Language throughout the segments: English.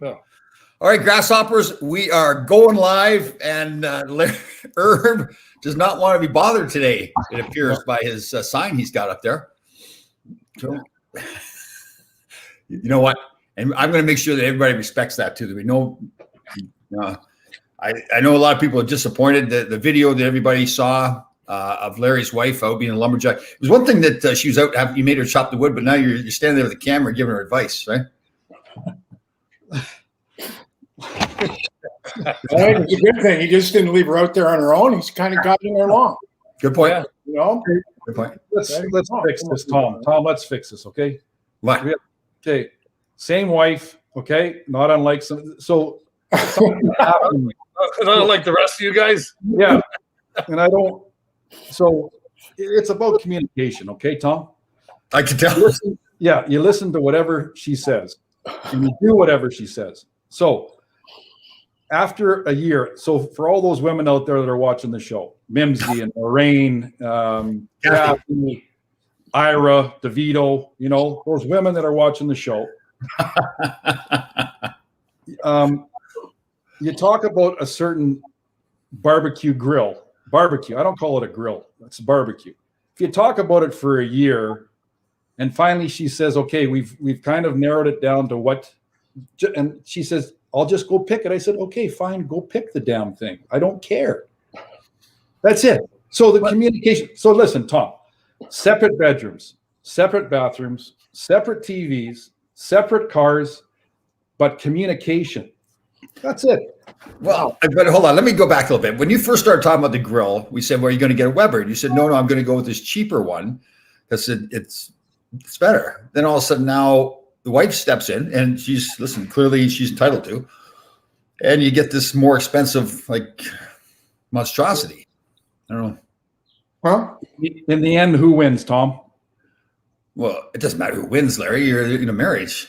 All right, grasshoppers, we are going live, and Herb does not want to be bothered today, it appears, by his sign he's got up there. So, you know what? And I'm going to make sure that everybody respects that too. That we know. I know a lot of people are disappointed that the video that everybody saw of Larry's wife out being a lumberjack. It was one thing that she was out. You made her chop the wood, but now you're standing there with the camera giving her advice, right? It's a good thing. He just didn't leave her out there on her own. He's kind of gotten her along. Good point. Yeah. You know? Good point. Let's fix this, Tom. Tom, let's fix this, okay? What? Okay. Same wife, okay? Not unlike some. So something happened. Not like the rest of you guys. Yeah. And I don't. So it's about communication, okay, Tom? I can tell. You listen to whatever she says, and you do whatever she says. So after a year, so for all those women out there that are watching the show, Mimsy and Lorraine, Kathy, Ira, DeVito, those women that are watching the show, you talk about a certain barbecue. I don't call it a grill. It's barbecue. If you talk about it for a year, and finally she says, okay, we've kind of narrowed it down to what, and she says, I'll just go pick it. I said, okay, fine, go pick the damn thing. I don't care. That's it. So the communication. So listen, Tom, separate bedrooms, separate bathrooms, separate TVs, separate cars, but communication. That's it. Well, but hold on. Let me go back a little bit. When you first started talking about the grill, we said, well, are you going to get a Weber? And you said, no, I'm going to go with this cheaper one because it's better. Then all of a sudden now the wife steps in and clearly she's entitled to. And you get this more expensive, monstrosity. I don't know. Huh? In the end, who wins, Tom? Well, it doesn't matter who wins, Larry. You're in a marriage.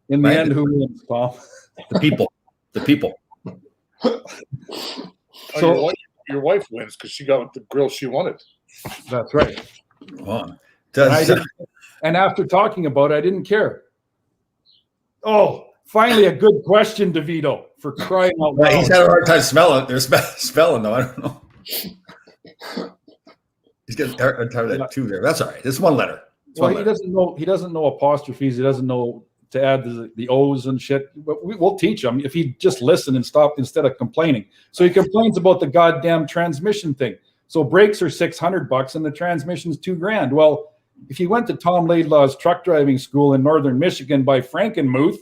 In the end, who wins, Tom? The people. The people. So your wife wins because she got the grill she wanted. That's right. Well, and after talking about it, I didn't care. Oh, finally a good question, DeVito, for crying out loud. He's had a hard time spelling though. I don't know. He's getting hard time with that two there. That's all right. It's one letter. He doesn't know apostrophes. He doesn't know to add the O's and shit. But we'll teach him if he just listen and stop instead of complaining. So he complains about the goddamn transmission thing. So brakes are $600 and the transmission's $2,000. Well, if you went to Tom Laidlaw's truck driving school in northern Michigan by Frankenmuth,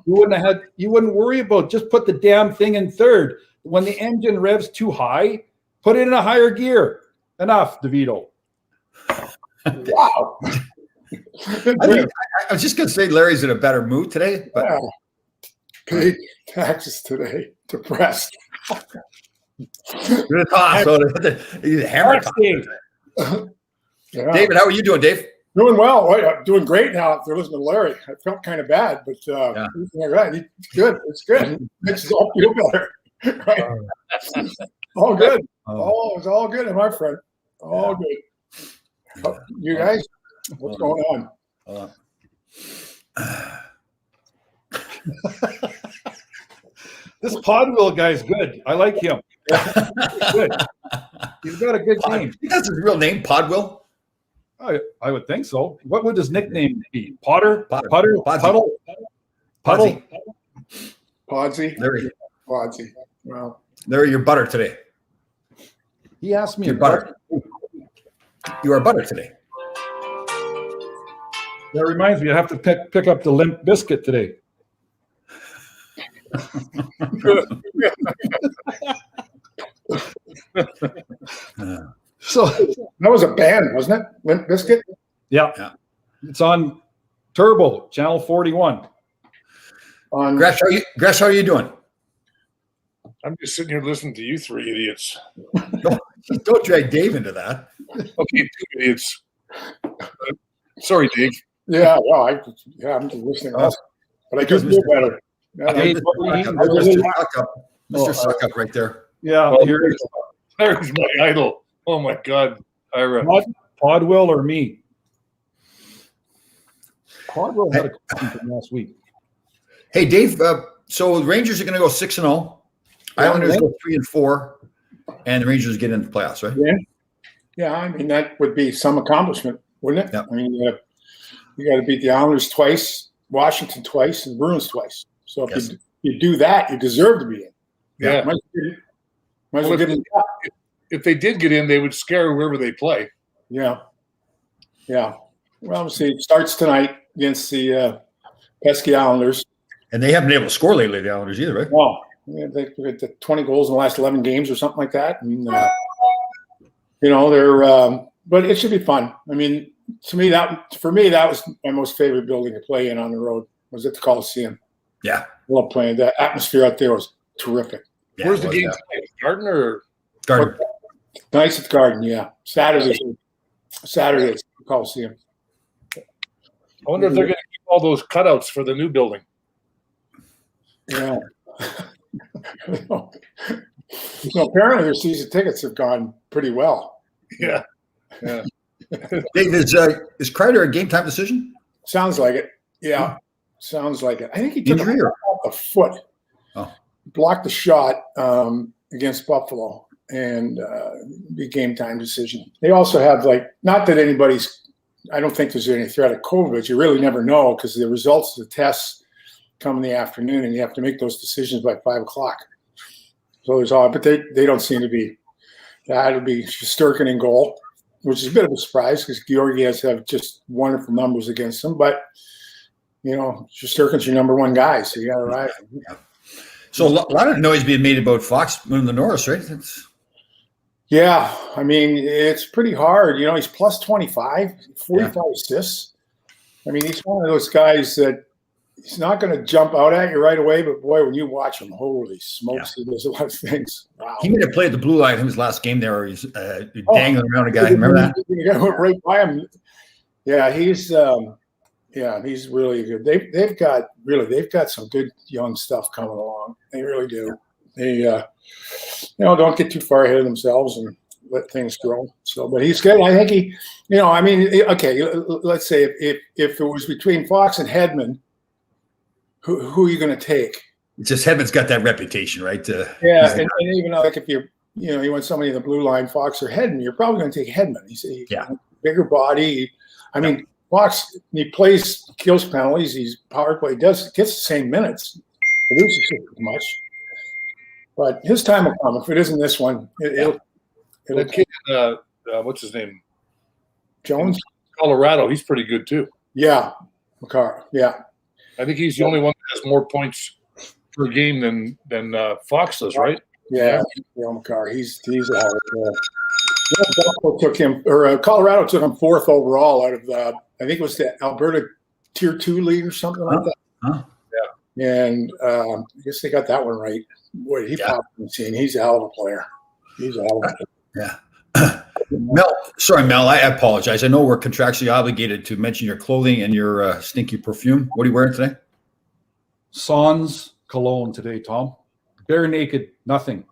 you wouldn't worry about, just put the damn thing in third. When the engine revs too high, put it in a higher gear. Enough, DeVito. Wow. I was just going to say Larry's in a better mood today. But paid taxes today. Depressed. You're the top, so the hammer top. Yeah. David, how are you doing, Dave? Doing well. I'm doing great now. If you're listening to Larry, I felt kind of bad, but it's good. It's good. Makes us all feel better. Right? All good. It's all good, my friend. All good. You guys, what's going on? This Podwell guy's good. I like him. Good. He's got a good name. He has his real name, Podwell. I would think so. What would his nickname be? Puddle? Podsy. Larry. Podsy. Wow. Larry, you're butter today. He asked me. You're butter. You are butter today. That reminds me, I have to pick up the Limp Biscuit today. So that was a band, wasn't it? Limp Bizkit? Yeah. It's on Turbo, Channel 41. Gresh, how are you doing? I'm just sitting here listening to you three idiots. Don't drag Dave into that. Okay, two idiots. Sorry, Dave. Yeah, well, I'm just listening. But I could do better. Mr. Suck Up right there. Yeah, There's my idol. Oh my God, Ira. Podwell or me? Podwell had a question from last week. Hey, Dave. So the Rangers are going to go 6-0. Islanders go 3-4, and the Rangers get into the playoffs, right? Yeah. Yeah, I mean, that would be some accomplishment, wouldn't it? Yep. I mean, you got to beat the Islanders twice, Washington twice, and the Bruins twice. So if you do that, you deserve to be in. Yeah. Might as well give them a shot. If they did get in, they would scare whoever they play. Yeah. Yeah. Well, we'll see. It starts tonight against the pesky Islanders. And they haven't been able to score lately, the Islanders, either, right? Well, they've got 20 goals in the last 11 games or something like that. And, they're but it should be fun. I mean, for me, that was my most favorite building to play in on the road, was at the Coliseum. Yeah. I love playing. The atmosphere out there was terrific. Yeah, Where's the game tonight? Garden or Garden? Nice at the Garden, yeah. Saturday at the Coliseum. I wonder if they're going to keep all those cutouts for the new building. Yeah. So apparently their season tickets have gone pretty well. Yeah. Yeah. Dave, is Kreider a game time decision? Sounds like it. Yeah. Sounds like it. I think he took Injury off the foot. Oh. Blocked the shot against Buffalo and be game time decision. They also have not that I don't think there's any threat of COVID, but you really never know because the results of the tests come in the afternoon and you have to make those decisions by 5:00. So there's but they don't seem to be. It'll be Shesterkin in goal, which is a bit of a surprise because Georgievs have just wonderful numbers against them. But, Shesterkin's your number one guy, so you got to ride him. Yeah. So a lot of noise being made about Fox winning the Norris, right? Yeah, I mean, it's pretty hard. He's plus 25, 45 assists. I mean, he's one of those guys that he's not going to jump out at you right away, but boy, when you watch him, holy smokes, he does a lot of things. Wow. He made a play at the blue line in his last game there where he's dangling around a guy. Remember that? The guy went right by him. Yeah, he's really good. They've got some good young stuff coming along. They really do. They don't get too far ahead of themselves and let things grow. So, but he's good. I think okay. Let's say if it was between Fox and Hedman, who are you going to take? It's just Hedman's got that reputation, right? Yeah, and even if you want somebody in the blue line, Fox or Hedman, you're probably going to take Hedman. He's bigger body. I mean, Fox, he kills penalties. He's power play. Gets the same minutes. Produces just as much. But his time will come. If it isn't this one, it'll The kid, what's his name? Jones? Colorado. He's pretty good too. Yeah. McCarr. Yeah. I think he's the only one that has more points per game than Fox does, right? Yeah. McCarr. He's a hell of a player. Colorado took him 4th overall out of I think it was the Alberta Tier 2 league or something like that. Huh? Yeah. And I guess they got that one right. Boy, he popped in the scene. He's a hell of a player. Yeah. Mel, I apologize. I know we're contractually obligated to mention your clothing and your stinky perfume. What are you wearing today? Sans cologne today, Tom. Bare naked, nothing.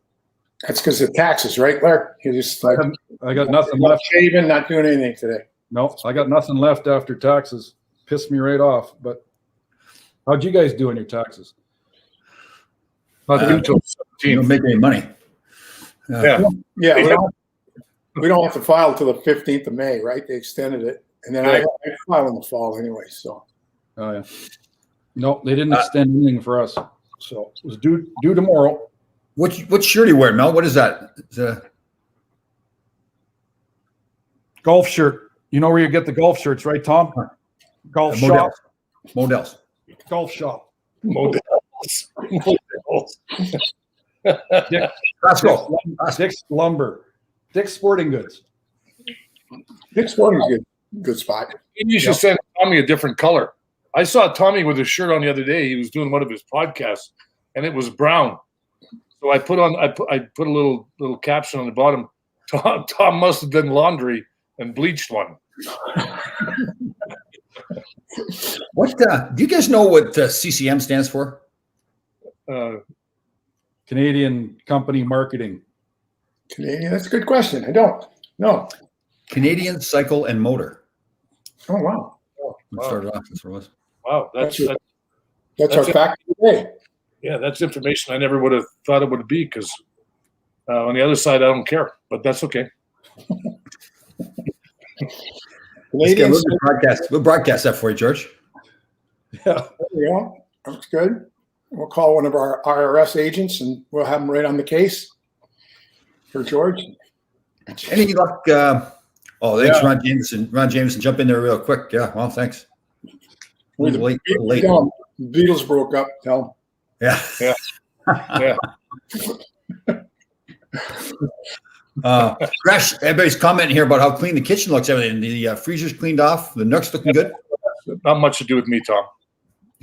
That's because of taxes, right, Larry? You just I got nothing left. Shaving, not doing anything today. No, I got nothing left after taxes. Pissed me right off. But how'd you guys do on your taxes? Not due till 17. You don't make any money. Yeah. We don't have to file until the 15th of May, right? They extended it. And then I file in the fall anyway. So. Oh, yeah. No, they didn't extend anything for us. So it was due tomorrow. What shirt are you wearing, Mel? What is that? It's a golf shirt. You know where you get the golf shirts, right, Tom? Golf shop. Models. Golf shop. Models. Let's go. Dick's Lumber. Dick's Sporting Goods. Dick's Sporting is good spot. Maybe you should send Tommy a different color. I saw Tommy with his shirt on the other day. He was doing one of his podcasts, and it was brown. So I put a little caption on the bottom. Tom must have done laundry and bleached one. What do you guys know what CCM stands for? Canadian Company Marketing. Canadian. That's a good question. I don't know. Canadian Cycle and Motor. Oh wow. Started off. That's what it was. Wow, that's That's our fact of the day. Yeah, that's information I never would have thought it would be because on the other side, I don't care, but that's okay. We'll broadcast that for you, George. Yeah. There we go. That's good. We'll call one of our IRS agents and we'll have them right on the case for George. Any luck? Thanks, Ron Jameson. Ron Jameson, jump in there real quick. Yeah, well, thanks. Late. Tell him Beatles broke up. Tell him. Yeah. Crash, everybody's commenting here about how clean the kitchen looks. Everything. The freezer's cleaned off. The Nook's looking good. Not much to do with me, Tom.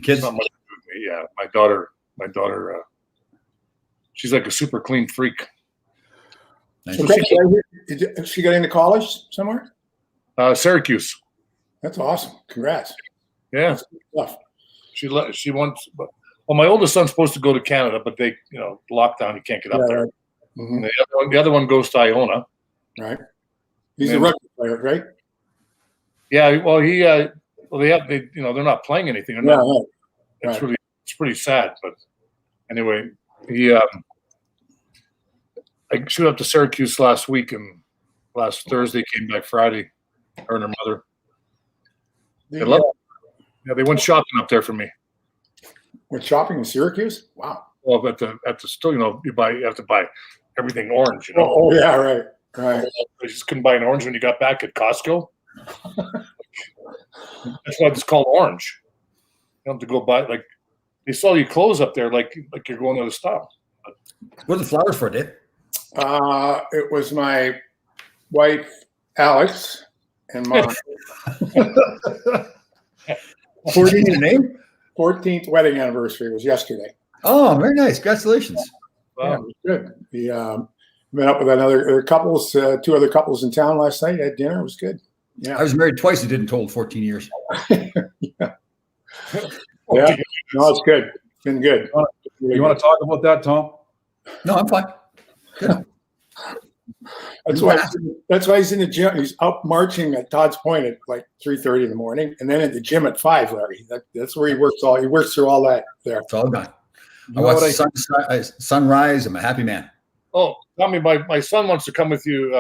Kids. Not much to do with me. Yeah, my daughter. She's like a super clean freak. Nice. So she got into college somewhere? Syracuse. That's awesome. Congrats. Yeah. That's good stuff. She wants. Well, my oldest son's supposed to go to Canada, but they, lockdown. You can't get up there. Right. Mm-hmm. And the other one goes to Iona. Right. He's a rugby player, right? Yeah. Well, they're not playing anything. It's pretty sad. But anyway, I showed up to Syracuse last week, and last Thursday came back Friday. Her and her mother. They love it. Yeah, they went shopping up there for me. Went shopping in Syracuse? Wow. Well, at the store, you have to buy everything orange. Oh yeah, right. I just couldn't buy an orange when you got back at Costco. That's why it's called orange. You have to go buy they sell you clothes up there like you're going to the store. What are the flowers for, Dave? It was my wife, Alex, and my 14th wedding anniversary was yesterday. Oh, very nice. Congratulations. Wow. Yeah, it was good. We met up with two other couples in town last night at dinner. It was good. Yeah. I was married twice and didn't total 14 years. Yeah. Yeah. No, it's good. It's been good. You want to talk about that, Tom? No, I'm fine. Good. That's why he's in the gym. He's up marching at Todd's Point at like 3:30 in the morning, and then at the gym at 5. Larry, that's where he works through all that there. It's all done. I watch the sunrise. I'm a happy man. Oh, Tommy, my son wants to come with you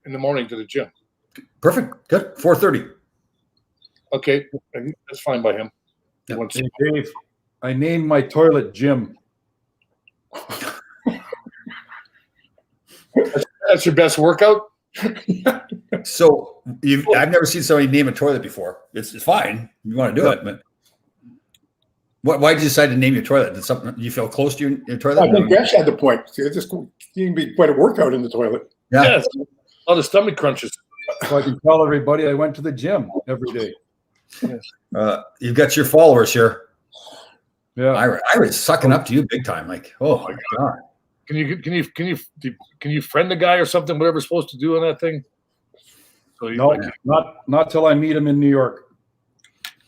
in the morning to the gym. Perfect. Good. 4:30. Okay, that's fine by him. Yeah. Hey, Dave, I named my toilet Jim. That's your best workout? So I've never seen somebody name a toilet before. It's fine. You want to do it, but why did you decide to name your toilet? Did something you feel close to your toilet? I think Gresh had the point. It can be quite a workout in the toilet. Yeah. Yes. All the stomach crunches. So I can tell everybody I went to the gym every day. You've got your followers here. Yeah. Ira's sucking up to you big time. Like, oh my God. Can you friend the guy or something? Whatever's supposed to do on that thing. So not till I meet him in New York.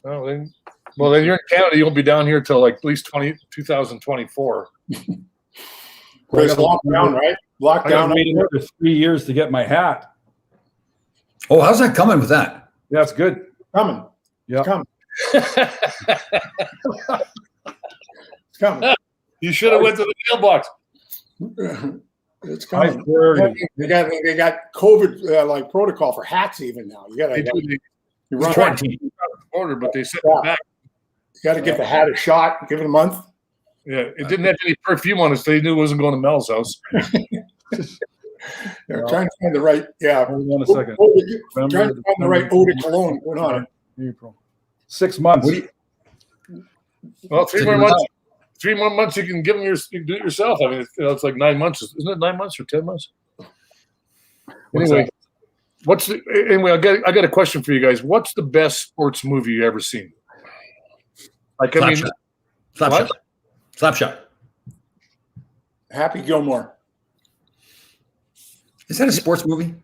Oh, then you're in Canada. You won't be down here till at least 2024. There's lockdown, right? Lockdown. I waited for 3 years to get my hat. Oh, how's that coming with that? Yeah, it's good. Coming. Yeah, It's coming. It's coming. You should have went to the mailbox. It's coming. They got COVID protocol for hats even now. You run quarantine order, but they set it back. You got to give the hat a shot. Give it a month. Yeah, it didn't have any perfume on it, so they knew it wasn't going to Mel's house. They're trying to find the right. Yeah. Hold on a second. Trying to find the right eau de cologne. Put on it. April. 6 months. Well, 3 more months. 3 more months, you can give them you can do it yourself. I mean, it's like 9 months. Isn't it 9 months or 10 months? Anyway, I got a question for you guys. What's the best sports movie you ever seen? Slapshot. Happy Gilmore. Is that a sports movie?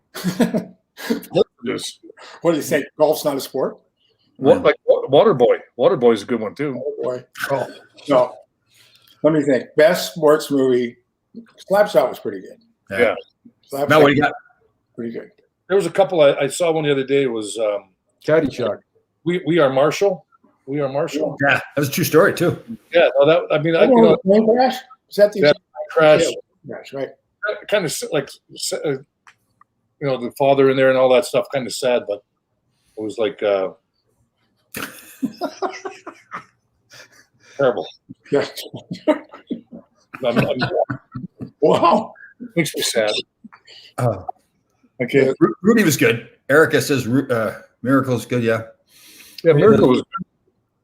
Yes. What do you say? Golf's not a sport? Like Waterboy. Waterboy is a good one too. Waterboy. Oh, no. Let me think. Best sports movie. Slapshot was pretty good. Yeah. Now what do you got? Pretty good. There was a couple. I saw one the other day. It was Caddyshack. We Are Marshall. We Are Marshall. Yeah, that was a true story too. Yeah, no, that I mean, Plane crash? Is that the that crash crash? Right. kind of like the father in there and all that stuff. Kind of sad, but it was like terrible. Yeah. I'm, Wow. makes me sad. Okay. Rudy was good. Erica says Miracle's good. Yeah. Yeah, Miracle was good.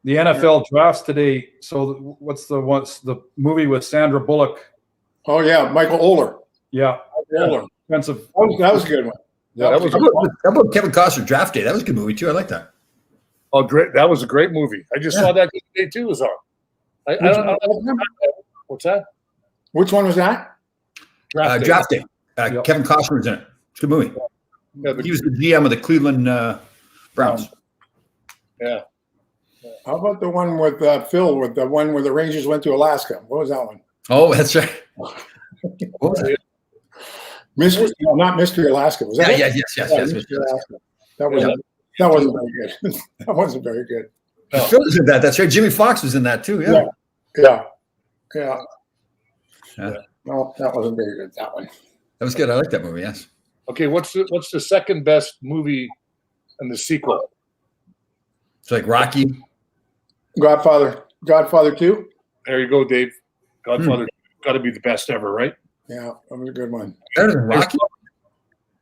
The NFL drafts today. So what's the movie with Sandra Bullock? Oh yeah, Michael Oler. Yeah, Oler. expensive. That was a good one. Yeah, that was How about Kevin Costner Draft Day? That was a good movie too. I like that. oh great. That was a great movie. I just saw that today too. Was on. I don't, what's that? Which one was that? Draft Day. Yep. Kevin Costner was in it. It's a good movie. Yeah, He was the GM of the Cleveland Browns. yeah. How about the one with Phil, with the one where the Rangers went to Alaska? What was that one? Oh, that's right. What was it? Mystery, no, not Mystery Alaska. Was that? Yeah, it? yes. Mystery Alaska. That wasn't very good. That wasn't very good. No. Phil was in that. That's right. Jimmy Fox was in that too. Yeah. Yeah. No, that wasn't very good. That one. That was good. I like that movie. Yes. Okay, what's the second best movie and the sequel? It's like Rocky. Godfather 2. There you go, Dave. Godfather got to be the best ever, right? Yeah, that was a good one. Better than Rocky.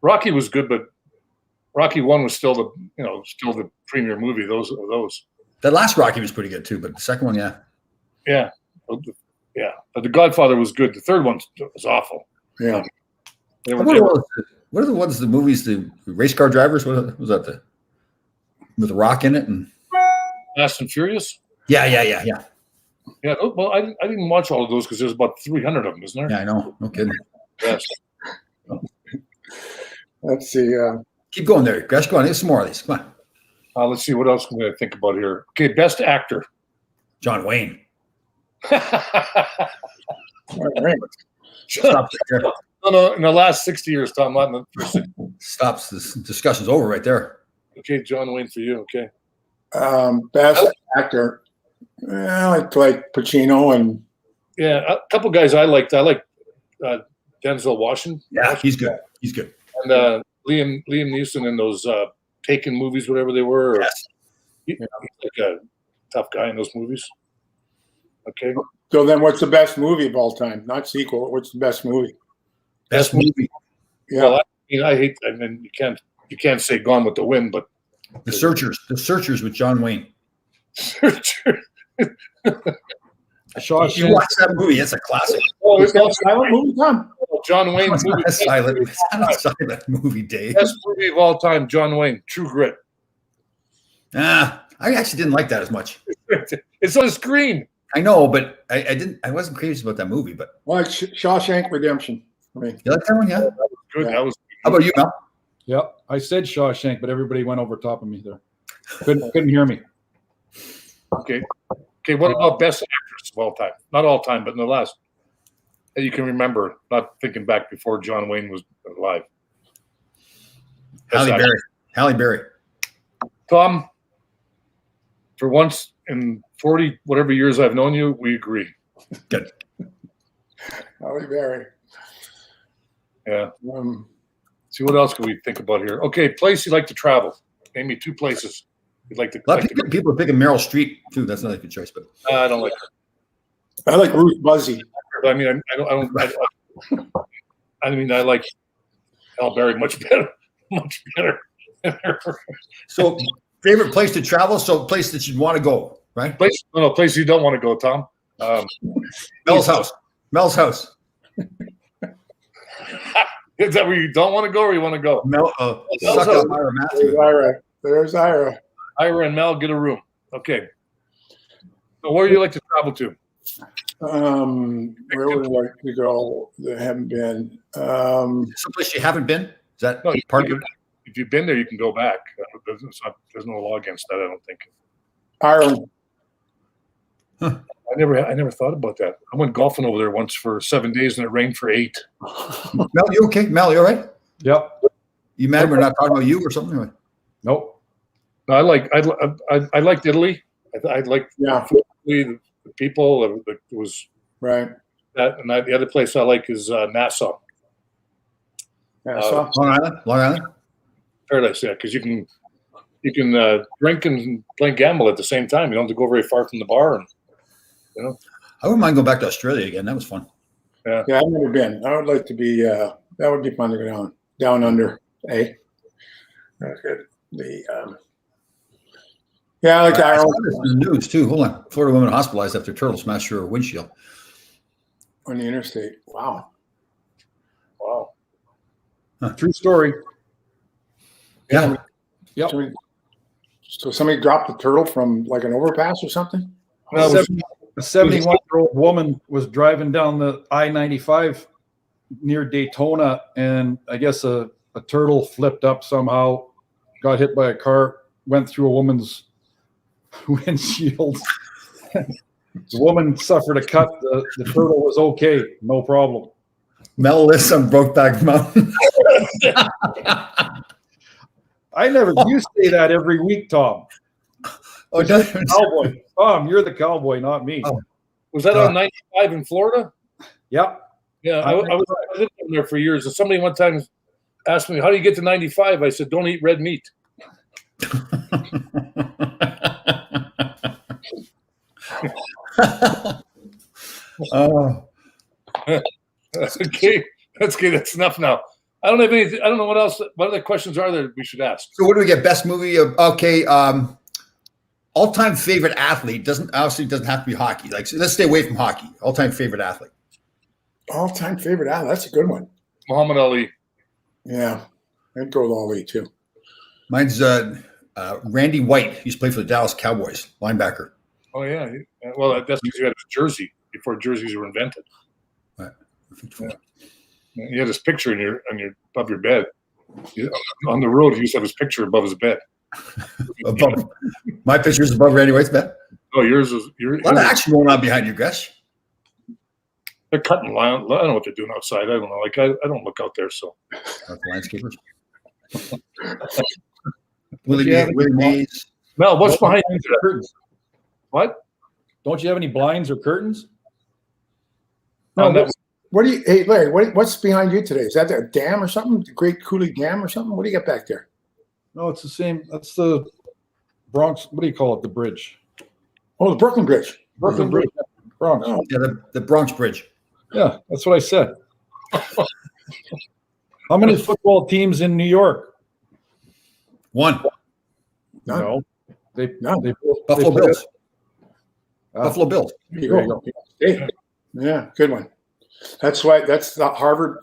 Rocky was good, but Rocky 1 was still the premier movie. Those. That last Rocky was pretty good too, but the second one, yeah. Yeah. But the Godfather was good. The third one was awful. Yeah. What are the ones? The movies, the race car drivers. What was that? With the Rock in it and Fast and Furious. Yeah. Yeah. Well, I didn't watch all of those because there's about 300 of them, isn't there? Yeah, I know. No kidding. Yes. Let's see. Keep going there, Gresh. Go on. There's some more of these. Come on. Let's see what else can I think about here. Okay, best actor. John Wayne. Stop there. No. In the last 60 years, Tom, not in the first 60. Stops. This discussion's over right there. Okay, John Wayne for you. Okay. Best actor. I like Pacino and Yeah, a couple guys I liked. I like Denzel Washington. Yeah, he's good. He's good. And Liam Neeson in those Taken movies, whatever they were. Yes. He's like a tough guy in those movies. Okay. So then, what's the best movie of all time? Not sequel. What's the best movie? Best movie. Yeah. Well, I mean, you can't say Gone with the Wind, but The Searchers with John Wayne. Searcher. Shawshank. You watch that movie? It's a classic. Oh, Is that a silent movie, Tom? John Wayne It's movie. not a silent. It's not a silent movie, Dave. Best movie of all time, John Wayne, True Grit. I actually didn't like that as much. It's on the screen. I know, but I didn't. I wasn't crazy about that movie. But Well, it's Shawshank Redemption. I mean, you like that one? Yeah. Good. Yeah. That was. How about you, Mel? Yep, I said Shawshank, but everybody went over top of me there. Couldn't hear me. Okay. Okay. What about best actress of all time? Not all time, but in the last that you can remember. Not thinking back before John Wayne was alive. Halle Berry. Halle Berry. Tom, for once in 40 whatever years I've known you, we agree. Good. Halle Berry. Yeah. See what else can we think about here? Okay, place you like to travel. Name me 2 places you'd like to. A lot of people are picking Meryl Streep too. That's not a good choice, but I don't like her. I like Ruth Buzzy. I mean, I mean, I like Halle Berry much better. Much better. so favorite place to travel. So place that you'd want to go, right? Place you don't want to go, Tom. Mel's house. Mel's house. Is that where you don't want to go, or you want to go? Mel. Suck up Ira Matthew. There's Ira. Ira and Mel get a room. Okay. So where do you like to travel to? Where would I like to go that haven't been? Someplace you haven't been. Is that No, part of it? if you've been there, you can go back. There's no law against that, I don't think. Ireland. Huh. I never thought about that. I went golfing over there once for 7 days, and it rained for 8. Mel, you okay? Mel, you all right? Yep. You mad we're not talking about you or something? Nope. No, I liked Italy. I like Yeah. the people. It was Right. that, and the other place I like is Nassau, Yeah. So Long Island. Paradise. Yeah, because you can drink and play gamble at the same time. You don't have to go very far from the bar, and I wouldn't mind going back to Australia again. That was fun. yeah, I've never been. I would like to be. That would be fun to go down under. Eh? That's good. Yeah, like I I saw this in the news too. Hold on. Florida woman hospitalized after turtle smashed through her windshield. on the interstate. Wow. wow. True story. Yeah. Yep. So somebody dropped the turtle from like an overpass or something? No, it was- A 71-year-old woman was driving down the I-95 near Daytona, and I guess a turtle flipped up somehow, got hit by a car, went through a woman's windshield. The woman suffered a cut. The turtle was okay, no problem. Mel lives on Brokeback Mountain. I never. You say that every week, Tom. Oh, You're the cowboy. Tom, you're the cowboy, not me. Oh. Was that on 95 in Florida? Yep. Yeah, I lived down there for years, and somebody one time asked me, "How do you get to 95?" I said, "Don't eat red meat." Oh. Okay, that's good. That's enough now. I don't have anything. I don't know what else. What other questions are there we should ask? So what do we get? Best movie of all-time favorite athlete doesn't have to be hockey. Like, so let's stay away from hockey. All-time favorite athlete. All-time favorite. That's a good one. Muhammad Ali. Yeah. I'd go with Ali too. Mine's Randy White. He used to play for the Dallas Cowboys, linebacker. Oh yeah. Well, that's because you had his jersey before jerseys were invented. Right. Yeah. He had his picture above your bed. On the road, he used to have his picture above his bed. Above, my picture's above Randy White's bed. Oh, yours is. A lot of action going on behind you, Gresh. They're cutting line. I don't know what they're doing outside. I don't know. Like I don't look out there. So Landscapers. Willie Mays. Mel, what's behind you? Curtains. What? Don't you have any blinds or curtains? No, what do you? Hey, Larry, what's behind you today? Is that a dam or something? The Great Coulee Dam or something? What do you got back there? No, it's the same. That's the Bronx. What do you call it? The bridge. Oh, the Brooklyn Bridge. Brooklyn Bridge. Bronx. Oh. Yeah, the Bronx Bridge. Yeah, that's what I said. How many football teams in New York? One. None. No. Buffalo Bills. Ah. Buffalo Bills. There you go. Hey, yeah, good one. That's why that's the Harvard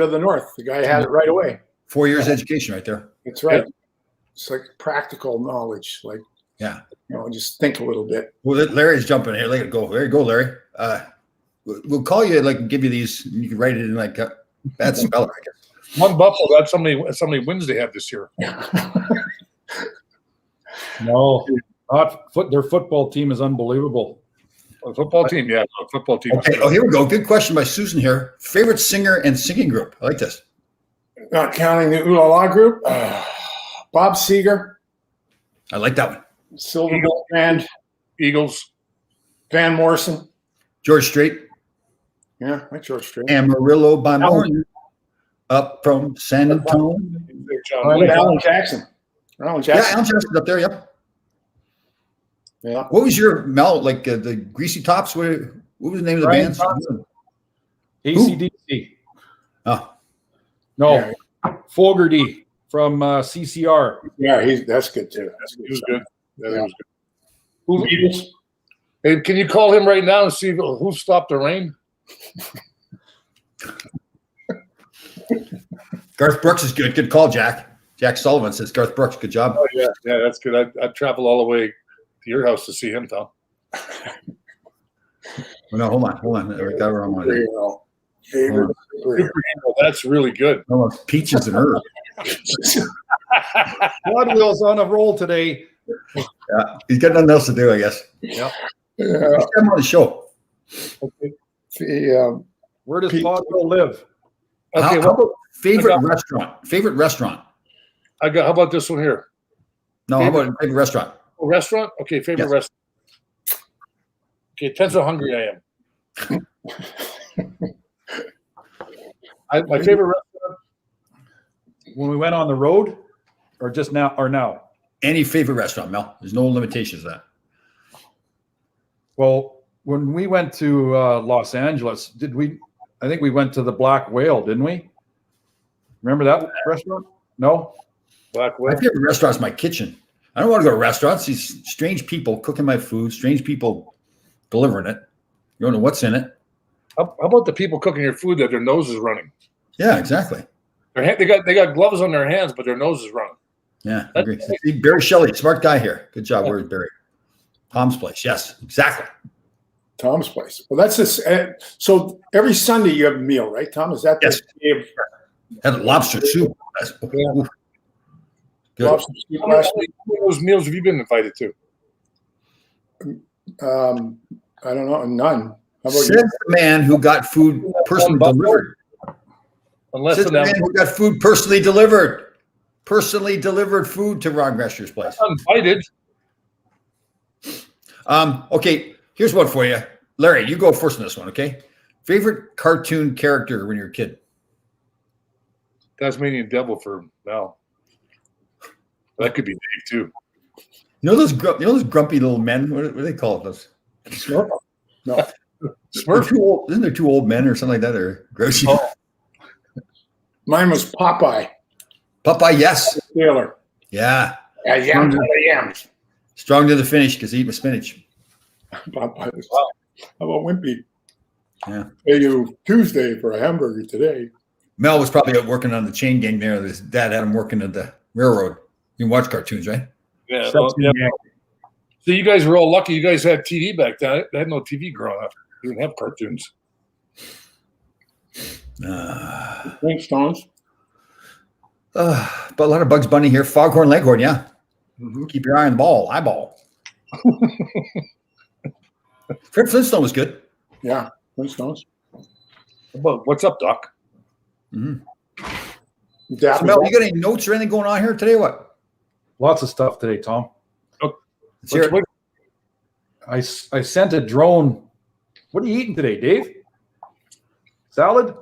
of the North. The guy had it right away. 4 years education right there. That's right. It's like practical knowledge. Like, Yeah. just think a little bit. Well, Larry's jumping here. Let it go. There you go, Larry. We'll call you, like, give you these. You can write it in like a bad speller, I guess. One Buffalo. That's how many wins they have this year. No, their football team is unbelievable. A football team, yeah, a football team. Okay. Oh, here we go. Good question by Susan here. Favorite singer and singing group. I like this. Not counting the Ooh La La group. Bob Seger, I like that one. Silver Belt Band, Eagles. Van Morrison. George Strait. Yeah, like George Strait. Amarillo by morning. Up from San Antonio. Alan Jackson. Alan Yeah, Jackson. Alan Jackson's up there. Yep. Yeah. What was your Mel, like the Greasy Tops? What was the name of the Brian band? Johnson. AC/DC. Oh, No, Fogarty from CCR. Yeah, that's good too. That's good. He was stuff. good. Yeah, he was good. Who Beatles? Hey, can you call him right now and see who stopped the rain? Garth Brooks is good. Good call, Jack. Jack Sullivan says Garth Brooks. Good job. Oh yeah, that's good. I'd travel all the way to your house to see him, Tom. Oh, no, hold on. I got it wrong one. There you go. Favorite superhero. That's really good. Oh, Peaches and Herb. Blood Wheels on a roll today. Yeah, he's got nothing else to do, I guess. Yeah. Let's get him on the show. Where does Pete. Podville live? Okay, How well, about favorite I got- restaurant? Favorite restaurant? how about this one here? No, how about favorite restaurant? Restaurant? Okay, favorite Yes. restaurant. Okay, it depends how hungry I am. My favorite restaurant. When we went on the road, or just now, or now? Any favorite restaurant, Mel? There's no limitations to that. Well, when we went to Los Angeles, I think we went to the Black Whale, didn't we? Remember that restaurant? No? Black My Whale. favorite restaurant's my kitchen. I don't want to go to restaurants. These strange people cooking my food, strange people delivering it. You don't know what's in it. How about the people cooking your food that their nose is running? Yeah, exactly. They got gloves on their hands, but their nose is running. Yeah, I agree. See, Barry Shelley, smart guy here. Good job. Where's Barry? Tom's Place. Yes, exactly. Tom's Place. Well, that's this. So every Sunday you have a meal, right, Tom? Is that Yes. Had lobster soup. Ooh. Good. lobster soup How many last week? of those meals have you been invited to? I don't know. None. How about Says you? the man who got food personally delivered. Unless Says the man who got food personally delivered. Personally delivered food to Ron Grescher's place. invited. Okay, here's one for you. Larry, you go first on this one, okay? Favorite cartoon character when you were a kid? Tasmanian Devil for Mel. That could be Dave too. You know those grumpy little men? What do they call it? Those Smurf? No. Smurf. Isn't there two old men or something like that? Or gross. Oh. Mine was Popeye. Popeye, yes. Taylor. Yeah. Yams. Strong to the finish because he eat my spinach. Popeye. Wow. How about Wimpy? Yeah. Pay you Tuesday for a hamburger today. Mel was probably out working on the chain gang there. His dad had him working at the railroad. You can watch cartoons, right? Yeah. Well, yeah. So you guys were all lucky. You guys had TV back then. I had no TV growing up. You didn't have cartoons. Flintstones. But a lot of Bugs Bunny here. Foghorn Leghorn, yeah. Mm-hmm. Keep your eye on the ball. Eyeball. Fred Flintstone was good. Yeah, Flintstones. What's up, Doc? Mm-hmm. Daffy So Mel, Duck. you got any notes or anything going on here today? What? Lots of stuff today, Tom. Let's hear it. I sent a drone. What are you eating today, Dave? Salad?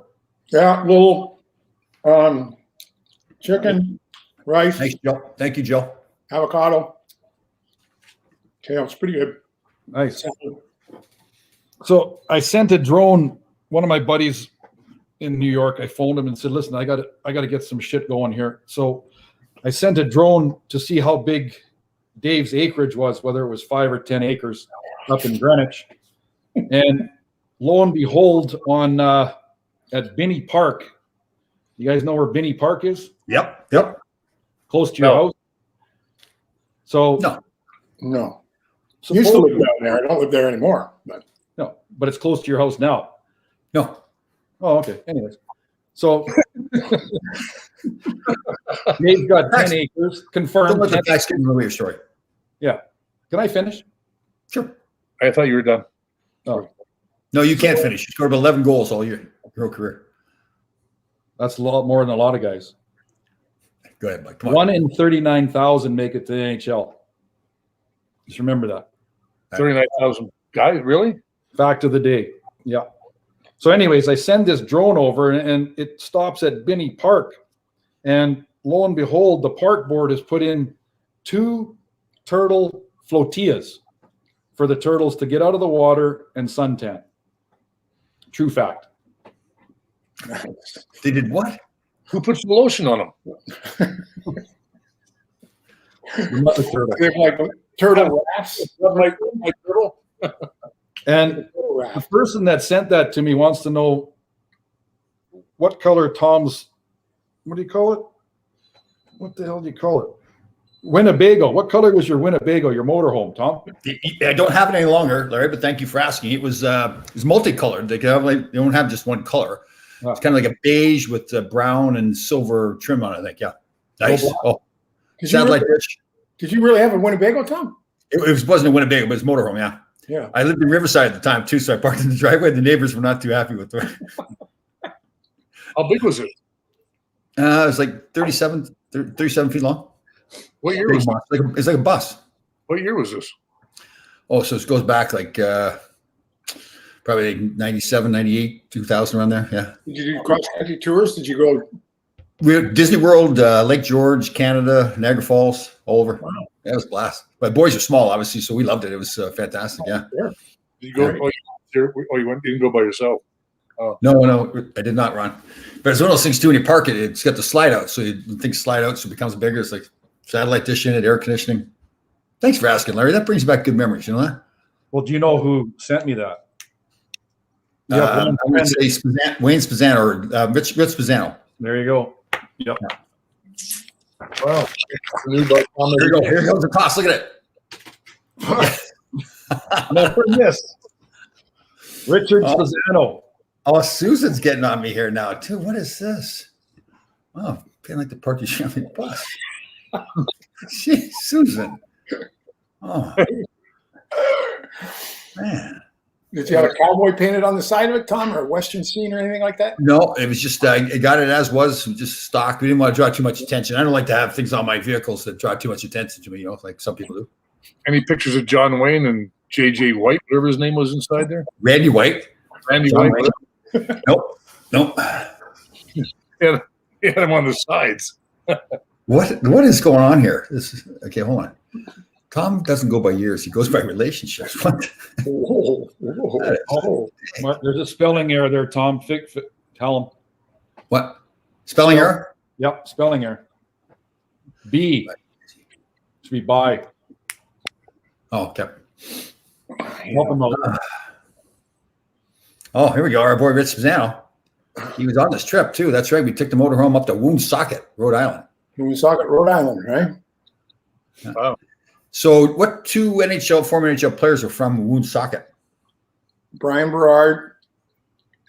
Yeah, little chicken, rice, Thanks, Joe. Thank you, Joe. avocado. Okay, it's pretty good. Nice. So I sent a drone. One of my buddies in New York, I phoned him and said, "Listen, I got to get some shit going here." So I sent a drone to see how big Dave's acreage was, whether it was 5 or 10 acres up in Greenwich. And lo and behold, on at Binney Park, you guys know where Binney Park is? Yep. Close to your house. So No. Used to live down there. I don't live there anymore. But no, but it's close to your house now. No. Oh, okay. Anyways, so Dave's got 10 acres Don't confirmed. let the 10 guys get in the way of your story. Yeah. Can I finish? Sure. I thought you were done. Oh, No, you can't finish. You scored 11 goals all your whole career. that's a lot more than a lot of guys. Go ahead, Mike. Come on. 1 in 39,000 make it to the NHL. Just remember that. 39,000 guys, really? Fact of the day. Yeah. So, anyways, I send this drone over and it stops at Binney Park. And lo and behold, the park board has put in 2 turtle flotillas for the turtles to get out of the water and suntan. True fact. They did what? Who puts the lotion on them? Not the turtle. they're like turtle rafts. Like turtle? And Turtle the raft. person that sent that to me wants to know what color Tom's, what do you call it? What the hell do you call it? Winnebago. What color was your Winnebago, your motorhome, Tom? I don't have it any longer, Larry, but thank you for asking. It was multicolored. They don't have just one color. It's kind of like a beige with brown and silver trim on it, I think. Yeah. Nice. Oh, satellite dish. Did you really have a Winnebago, Tom? It wasn't a Winnebago, but it was a motorhome, yeah. Yeah. I lived in Riverside at the time, too, so I parked in the driveway. The neighbors were not too happy with it. How big was it? It was like 37 feet long. What year was it? It's like a bus. What year was this? Oh, so it goes back like probably 97, 98, 2000 around there. Yeah. Did you do cross country tours? Did you go? We're Disney World, Lake George, Canada, Niagara Falls, all over. Wow. Yeah, it was a blast. My boys are small, obviously, so we loved it. It was fantastic. Yeah. Sure. Did you go? You didn't go by yourself. No, I did not run. But it's one of those things too. When you park it, it's got the slide out, so things slide out, so it becomes bigger. It's like satellite dish in it, air conditioning. Thanks for asking, Larry. That brings back good memories. You know that? Well, do you know who sent me that? I would say Wayne Spazano or Rich Spazano. There you go. Yep. Wow. Here you go. Here goes the toss. Look at it. Never missed. Richard Spazano. Oh, Susan's getting on me here now too. What is this? Oh, feeling like the Party Champagne bus. Gee, Susan. Oh, man. Did you have a cowboy painted on the side of it, Tom, or a Western scene or anything like that? No, it was just I got it as was, just stock. We didn't want to draw too much attention. I don't like to have things on my vehicles that draw too much attention to me, like some people do. Any pictures of John Wayne and J.J. White, whatever his name was inside there? Randy White. John White. Nope. He had him on the sides. What is going on here? Okay, hold on. Tom doesn't go by years; he goes by relationships. Mark, there's a spelling error there, Tom. Tell him. What? Spelling error? Yep, spelling error. B. Should be by. Oh, okay. Help him out. Oh, here we go. Our boy Rich Spazano. He was on this trip too. That's right. We took the motorhome up to Woonsocket, Rhode Island. Woonsocket, Rhode Island, right? Yeah. Wow. So, what two former NHL players are from Woonsocket? Brian Berard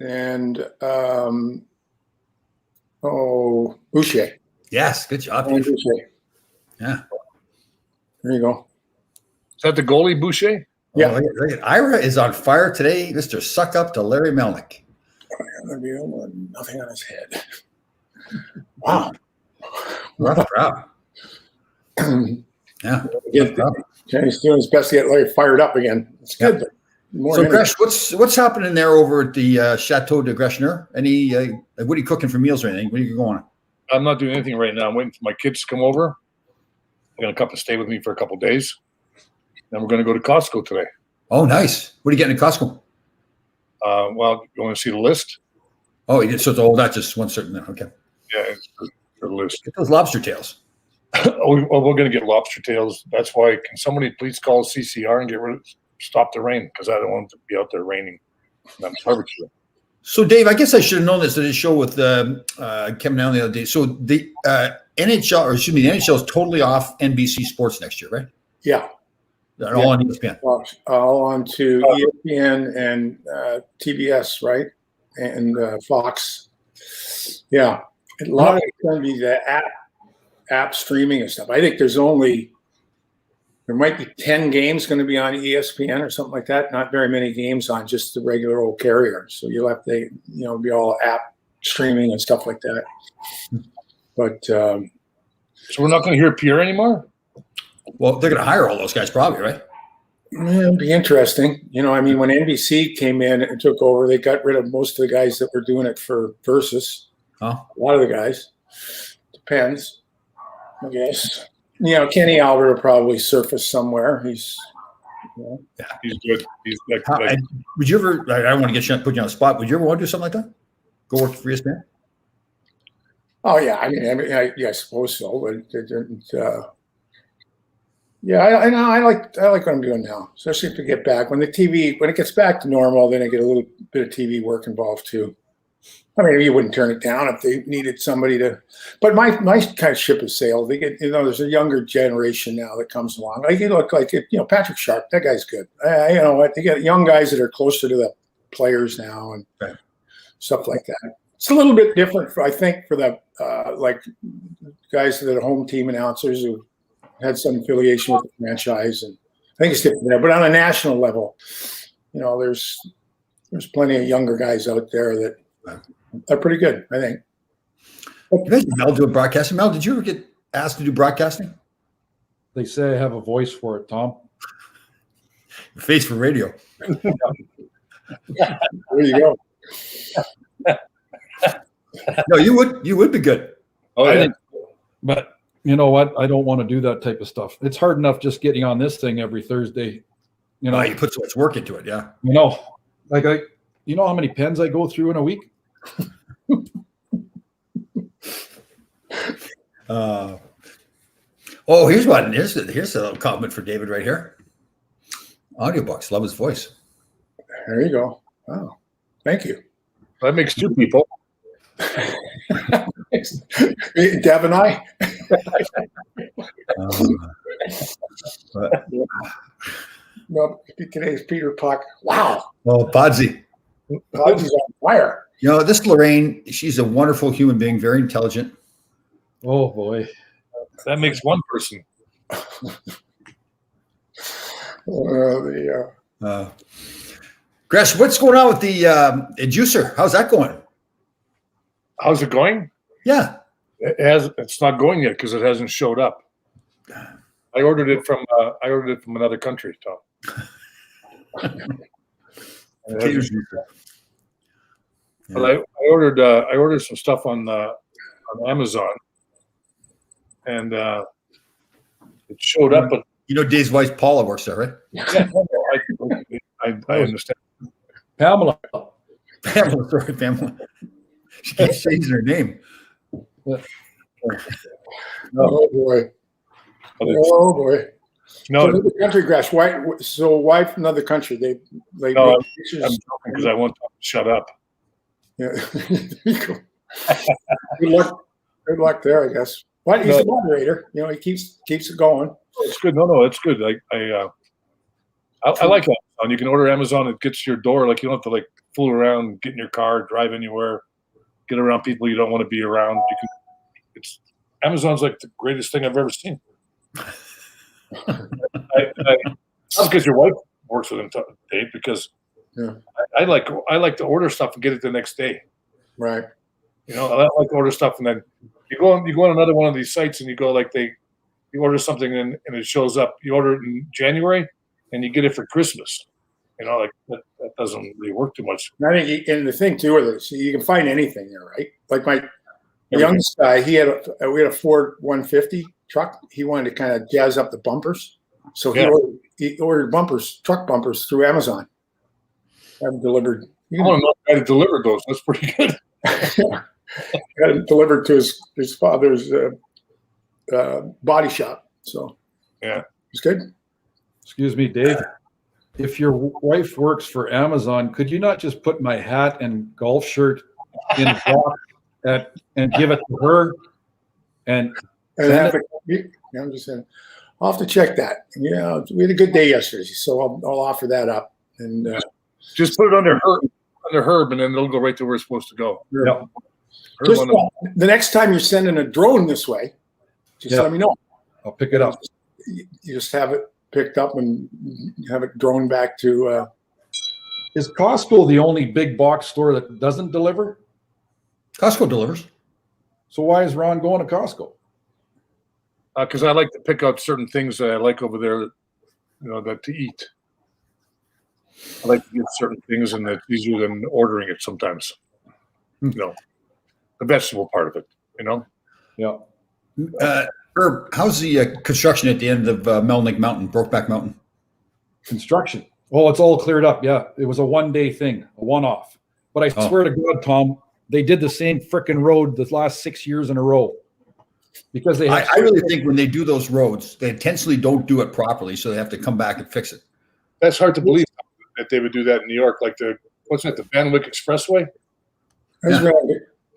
and Boucher. Yes, good job. Brian Boucher. Yeah. There you go. Is that the goalie, Boucher? Yeah. Oh, look at Ira is on fire today. Mr. Suck Up to Larry Melnick. Nothing on his head. Wow. Well, that's proud. Yeah. He's doing his best to get Larry fired up again. It's good. Yeah. So, Gresh, what's happening there over at the Chateau de Greshner? Any what are you cooking for meals or anything? What are you going on? I'm not doing anything right now. I'm waiting for my kids to come over. They're going to come and stay with me for a couple of days. Then we're going to go to Costco today. Oh, nice. What are you getting at Costco? Well, you want to see the list? Oh, so not just one certain. Okay. Yeah, it's for the list. Get those lobster tails. We're going to get lobster tails. That's why. Can somebody please call CCR and stop the rain, because I don't want it to be out there raining. I'm barbecue. So, Dave, I guess I should have known this at a show with Kevin Allen the other day. So the NHL is totally off NBC Sports next year, right? Yeah. They're all on ESPN. All on to ESPN and TBS, right? And Fox. Yeah. A lot of it's going to be the app streaming and stuff. I think there might be 10 games going to be on ESPN or something like that. Not very many games on just the regular old carrier. So you'll have to, be all app streaming and stuff like that. But so we're not going to hear Pierre anymore? Well, they're going to hire all those guys probably, right? It'd be interesting. When NBC came in and took over, they got rid of most of the guys that were doing it for Versus. Oh. A lot of the guys. Depends, I guess. Kenny Albert will probably surface somewhere. He's good. He's like would you ever? I don't want to put you on the spot. Would you ever want to do something like that? Go work for ESPN? Oh yeah, I suppose so. But I like what I'm doing now, especially if we get back when it gets back to normal. Then I get a little bit of TV work involved too. I mean, you wouldn't turn it down if they needed somebody to. But my kind of ship has sailed. They get, there's a younger generation now that comes along. Like you look like Patrick Sharp. That guy's good. They get young guys that are closer to the players now and stuff like that. It's a little bit different, I think, for the like guys that are home team announcers who had some affiliation with the franchise, and I think it's different there. But on a national level, there's plenty of younger guys out there that are pretty good, I think. You mentioned Mel doing broadcasting. Mel, did you ever get asked to do broadcasting? They say I have a voice for it, Tom. Face for radio. There you go. No, you would be good. Oh I yeah. think, but you know what? I don't want to do that type of stuff. It's hard enough just getting on this thing every Thursday. You know, You put so much work into it. Yeah. you know, like you know how many pens I go through in a week? Oh, here's one. Here's a little compliment for David right here. Audiobooks. Love his voice. There you go. Oh, thank you. That makes two people. Deb and I. No, today's Peter Puck. Wow. Oh, Podsy. Podsy's on fire. You know, this Lorraine, she's a wonderful human being, very intelligent. Oh boy. That makes one person. Gresh, what's going on with the juicer? How's that going? How's it going? Yeah. It's not going yet because it hasn't showed up. I ordered it from another country, Tom. But I ordered some stuff on Amazon, and it showed up. But You know, Dave's wife Paula works there, right? yeah, I understand. Pamela. Pamela, sorry, Pamela. She keeps changing her name. Oh boy. Oh boy. No, Another country, Gresh. Why? So why from another country? They no, make pictures. I'm joking because I want Tom to shut up. Yeah. Good luck. Good luck there, I guess. But he's a moderator. You know, he keeps it going. It's good. No, it's good. I like Amazon. You can order Amazon. It gets to your door. Like you don't have to like fool around, get in your car, drive anywhere, get around people you don't want to be around. Amazon's like the greatest thing I've ever seen. That's because your wife works with him, Dave. Because Yeah. I like to order stuff and get it the next day. Right. You know, I like to order stuff and then you go on another one of these sites and you go like you order something and it shows up. You order it in January and you get it for Christmas. You know, like that doesn't really work too much. And I think, and the thing too, with this, you can find anything there, right? Like my youngest guy, we had a Ford 150 truck. He wanted to kind of jazz up the bumpers, so he ordered truck bumpers through Amazon. Have them delivered. I want to know how to deliver those. That's pretty good. Got it delivered to his father's body shop. So yeah, it's good. Excuse me, Dave. If your wife works for Amazon, could you not just put my hat and golf shirt in a box and give it to her? And I'm just saying, I'll have to check that. Yeah, we had a good day yesterday, so I'll offer that up. And just put it under Herb, and then it'll go right to where it's supposed to go. yeah. just the next time you're sending a drone this way, just let me know. I'll pick it up. You just have it picked up and have it drone back to. Is Costco the only big box store that doesn't deliver? Costco delivers. So why is Ron going to Costco? Because I like to pick out certain things that I like over there, that to eat. I like to get certain things, and it's easier than ordering it sometimes. The vegetable part of it, Yeah. Herb, how's the construction at the end of Melnick Mountain, Brokeback Mountain? Construction. Oh, it's all cleared up. Yeah. It was a one-day thing, a one-off. But I swear to God, Tom, they did the same frickin' road the last 6 years in a row. Because they I really think when they do those roads, they intentionally don't do it properly, so they have to come back and fix it. That's hard to believe that they would do that in New York, like the Van Wyck Expressway?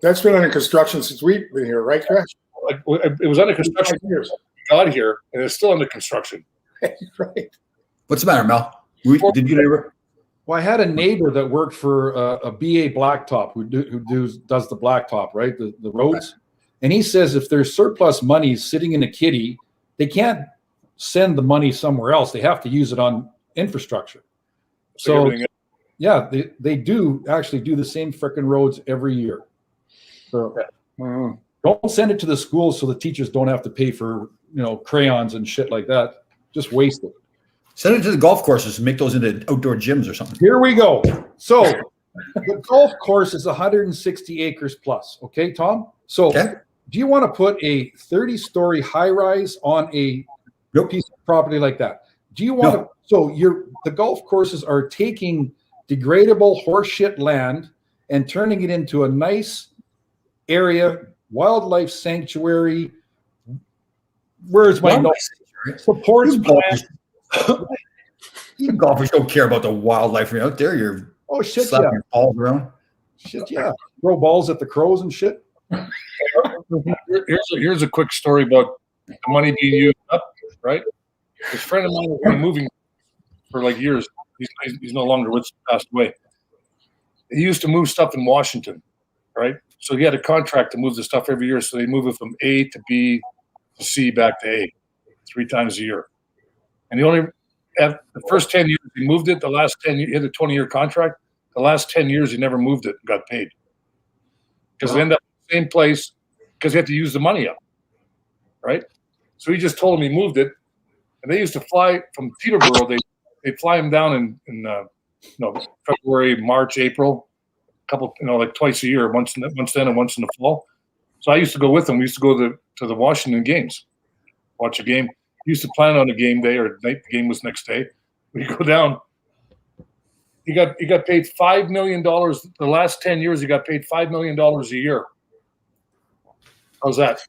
That's been under construction since we've been here, right, Crash? Like, it was under construction years. We got here, and it's still under construction. Right. What's the matter, Mel? Did you ever? Well, I had a neighbor that worked for a BA Blacktop who does the blacktop, right? The roads. And he says if there's surplus money sitting in a kitty, they can't send the money somewhere else. They have to use it on infrastructure. So yeah, they do actually do the same frickin' roads every year. So, but Don't send it to the schools so the teachers don't have to pay for, crayons and shit like that. Just waste it. Send it to the golf courses and make those into outdoor gyms or something. Here we go. So the golf course is 160 acres plus. Okay, Tom? So do you want to put a 30-story high-rise on a piece of property like that? Do you want to? So the golf courses are taking degradable horseshit land and turning it into a nice area, wildlife sanctuary. Where's my notes? Supports plan. You golfers don't care about the wildlife out there. You're slapping your balls around. Shit, yeah. Throw balls at the crows and shit. Here's a quick story about the money being used up, right? This friend of mine has been moving for like years. He's no longer with us, passed away. He used to move stuff in Washington, right? So he had a contract to move the stuff every year. So they move it from A to B to C back to A 3 times a year. And the first 10 years he moved it. The last 10 years, he had a 20-year contract. The last 10 years he never moved it and got paid. Because they end up in the same place because he had to use the money up, right? So he just told him he moved it. And they used to fly from Peterborough. They'd fly him down in February, March, April, a couple, like twice a year, once then and once in the fall. So I used to go with him. We used to go to the Washington games, watch a game. He used to plan on a game day or night. The game was next day. We go down. He got paid $5 million. The last 10 years, he got paid $5 million a year. How's that?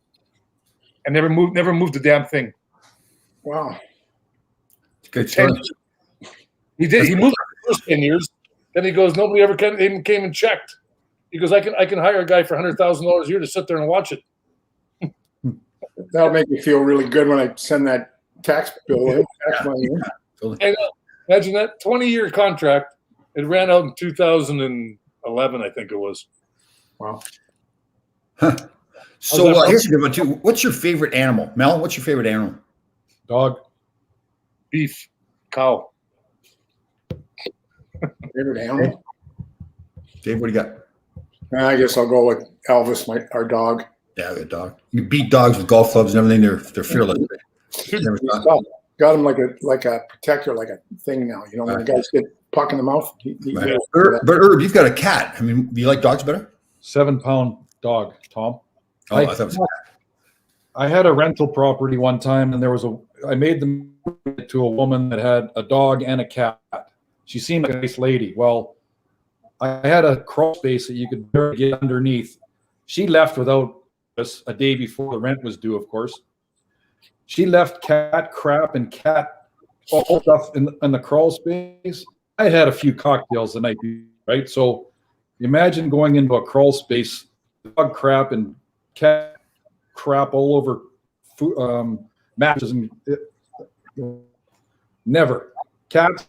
And never moved a damn thing. Wow. Good story. He did. He moved the first 10 years. Then he goes, nobody ever came and checked. He goes, I can hire a guy for $100,000 a year to sit there and watch it. That'll make me feel really good when I send that tax bill in. Tax money in. I know. Imagine that 20-year contract. It ran out in 2011, I think it was. Wow. Huh. So here's a good one too. What's your favorite animal, Mel? What's your favorite animal? Dog. Beef. Cow. Favorite animal? Dave, what do you got? I guess I'll go with Elvis, our dog. Yeah, the dog. You beat dogs with golf clubs and everything. They're fearless. Got him like a protector, like a thing now. When the guys get puck in the mouth. Right. But Herb, you've got a cat. I mean, do you like dogs better? 7-pound dog, Tom. Oh, I thought it was a cat. I had a rental property one time, and I made them to a woman that had a dog and a cat. She seemed like a nice lady. Well, I had a crawl space that you could barely get underneath. She left without us a day before the rent was due, of course. She left cat crap and cat all stuff in the crawl space. I had a few cocktails the night before, right? So imagine going into a crawl space, dog crap and cat crap all over mattresses. Never. Cats,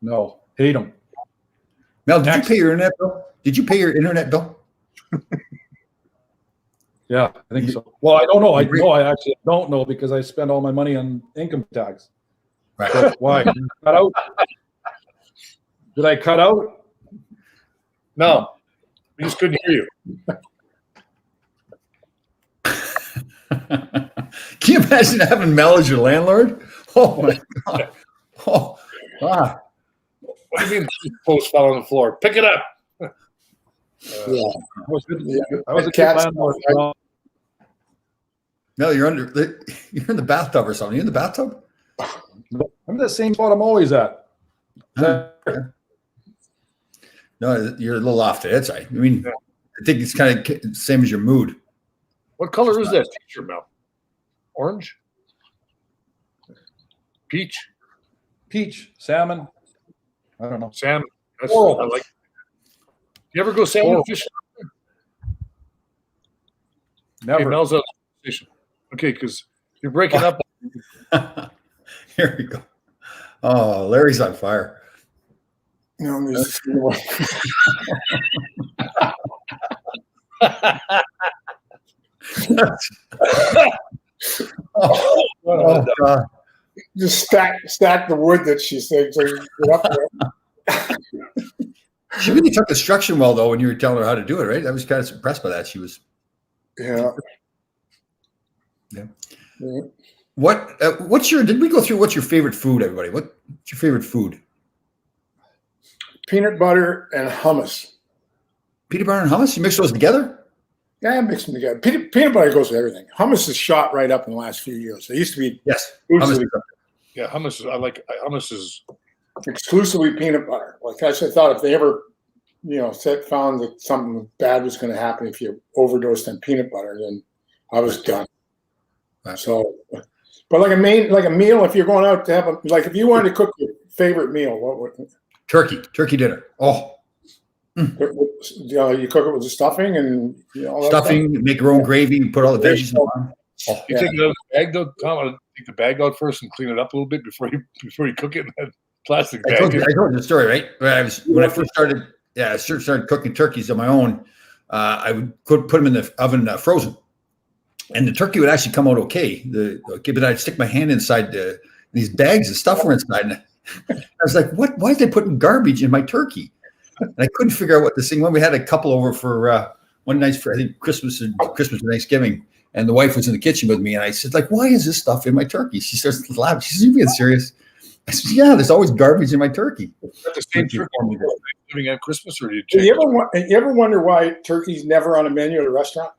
no. Hate them. Mel, did you pay your internet bill? Did you pay your internet bill? Yeah, I think so. Well, I don't know. I actually don't know because I spend all my money on income tax. Right. So why? Cut out? Did I cut out? No. We just couldn't hear you. Can you imagine having Mel as your landlord? Oh my God. Oh, wow. What do you mean the post fell on the floor? Pick it up. Yeah. I was a cat landlord. No, you're in the bathtub or something. You in the bathtub? I'm the same spot I'm always at. No, you're a little off to it. I mean, I think it's kind of the same as your mood. What color is that t-shirt, Mel? Orange? Peach? Peach, salmon. I don't know. Salmon. That's Coral. I like. You ever go salmon fishing? Never. Hey, Mel's out fishing. Okay, because you're breaking up. Here we go. Oh, Larry's on fire. No, oh, God. Just stack the wood that she said. So you get up there. She really took instruction well, though, when you were telling her how to do it, right? I was kind of impressed by that. She was. Yeah. Yeah. Yeah. Did we go through what's your favorite food, everybody? What's your favorite food? Peanut butter and hummus. Peanut butter and hummus? You mix those together? Yeah, I mix them together. Peanut butter goes with everything. Hummus is shot right up in the last few years. It used to be Yes. exclusively, Yeah, hummus. I like hummus is exclusively peanut butter. Like I thought if they ever, found that something bad was going to happen if you overdosed on peanut butter, then I was done. Right. So, but like a meal, if you're going out to have if you wanted to cook your favorite meal, what would Turkey dinner. Oh, you cook it with the stuffing and all that stuffing, make your own gravy, put all the veggies in the Oh, you take it out of the bag though, Tom. Take the bag out first and clean it up a little bit before you cook it in that plastic bag. I told you the story, right? When I first started, I started cooking turkeys on my own. I would put them in the oven frozen, and the turkey would actually come out okay. But I'd stick my hand inside these bags of stuff were inside, and I was like, "What? Why are they putting garbage in my turkey?" And I couldn't figure out what this thing was. We had a couple over for one night for I think Christmas or Thanksgiving, and the wife was in the kitchen with me, and I said, "Like, why is this stuff in my turkey?" She starts laughing. She says, "You being serious?" I said, "Yeah, there's always garbage in my turkey." Is that the same turkey living at Christmas, or do you ever wonder why turkey's never on a menu at a restaurant?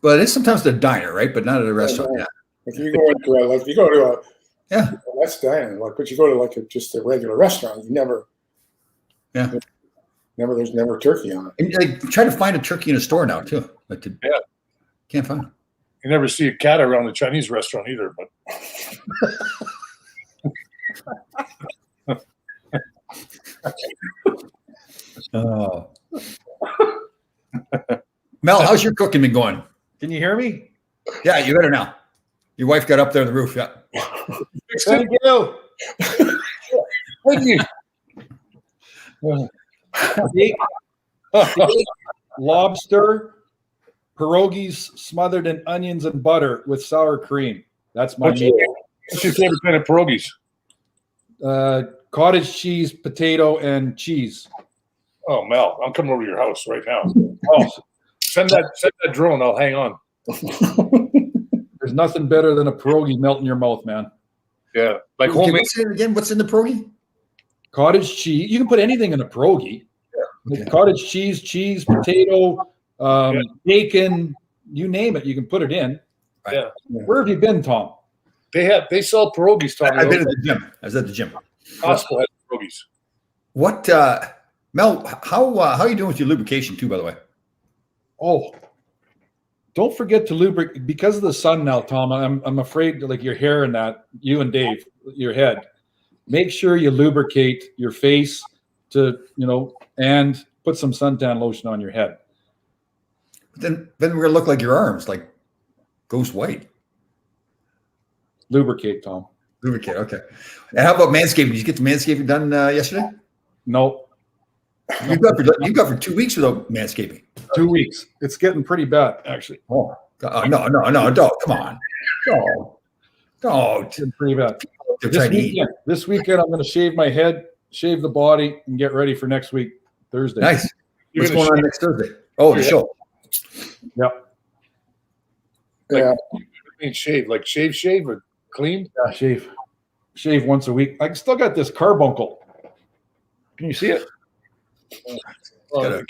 But it's sometimes the diner, right? But not at a restaurant. Yeah. If you go to a Yeah. that's diner, but you go to just a regular restaurant, you never. Yeah. There's never turkey on it. And I try to find a turkey in a store now too, but can't find it. You never see a cat around a Chinese restaurant either, but. Oh. Mel, how's your cooking been going? Can you hear me? Yeah, you better now. Your wife got up there on the roof. Yeah. Thank you. Thank you. Lobster, pierogies smothered in onions and butter with sour cream. That's my meal. What's your favorite kind of pierogies? Cottage cheese, potato, and cheese. Oh, Mel, I'm coming over to your house right now. Oh, send that drone. I'll hang on. There's nothing better than a pierogi melt in your mouth, man. Yeah, like Okay, homemade. say it again. What's in the pierogi? Cottage cheese. You can put anything in a pierogi. Yeah. Like cottage cheese, potato, bacon, you name it. You can put it in. Right. Yeah. Where have you been, Tom? They sell pierogies. Tommy. I've been at the gym. I was at the gym. Costco has pierogies. What, Mel? How are you doing with your lubrication too? By the way. Oh, don't forget to lubricate because of the sun now, Tom. I'm afraid like your hair and that, you and Dave, your head. Make sure you lubricate your face and put some suntan lotion on your head. Then we're gonna look like your arms, like ghost white. Lubricate, Tom. Lubricate. Okay. And how about manscaping? Did you get the manscaping done yesterday? No. You got for 2 weeks without manscaping. 2 weeks. It's getting pretty bad, actually. Oh no! Don't come on! Don't. It's getting pretty bad. They're This weekend, I'm going to shave my head, shave the body, and get ready for next week, Thursday. Nice. What's going on next Thursday? Oh, the show. Yep. Yeah. mean shave? Like shave or clean? Yeah, shave once a week. I still got this carbuncle. Can you see it? It's got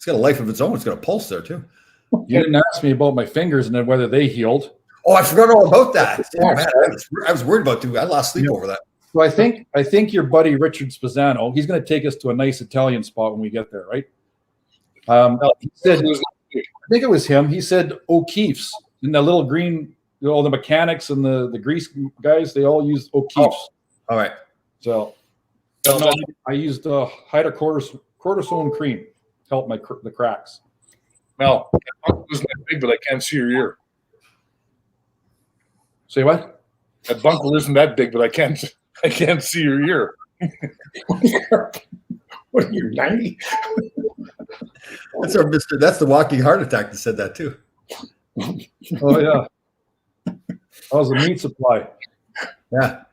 a life of its own. It's got a pulse there too. You didn't ask me about my fingers and then whether they healed. Oh, I forgot all about that. Oh, man, I was worried about I lost sleep over that. So I think your buddy Richard Spazzano, he's going to take us to a nice Italian spot when we get there, right? He said, I think it was him. He said O'Keefe's and the little green, all the mechanics and the grease guys, they all use O'Keefe's. All right. So I used hydrocortisone cream to help the cracks. Mel, that bungle isn't that big, but I can't see your ear. Say what? That bungle isn't that big, but I can't see your ear. What are you, 90? That's our Mr. That's the walking heart attack that said that too. Oh yeah. That was a meat supply. Yeah.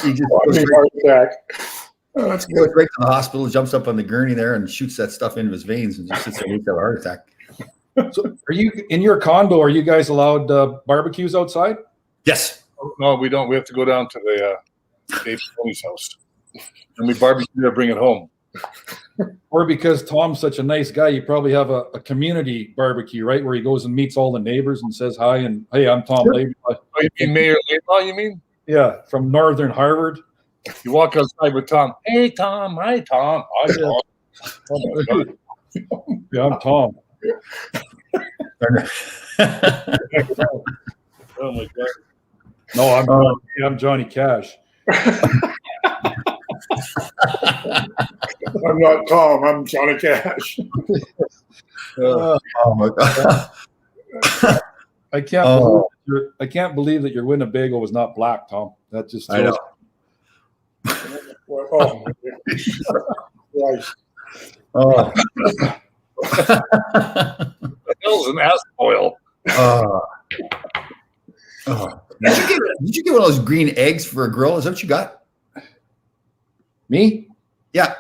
He just Heart attack. Oh, that's goes good. right to the hospital, jumps up on the gurney there and shoots that stuff into his veins and just sits there and has a heart attack. So are you in your condo? Are you guys allowed barbecues outside? Yes. No, we don't. We have to go down to the Dave Tony's house, and we barbecue there, bring it home. Or because Tom's such a nice guy, you probably have a community barbecue, right? Where he goes and meets all the neighbors and says hi and hey, I'm Tom Laidlaw. Oh, you mean Mayor Laidlaw, you mean? Yeah, from Northern Harvard. You walk outside with Tom. Hey, Tom. Hi, Tom. Hi, Tom. Oh, my God. Yeah, I'm Tom. Oh, my God. No, I'm Johnny Cash. I'm not Tom. I'm Johnny Cash. Oh my God. I can't believe that your Winnebago was not black, Tom. That just I know. Oh, my goodness. Oh. The hell's an ass oil? Did you get one of those green eggs for a grill? Is that what you got? Me? Yeah.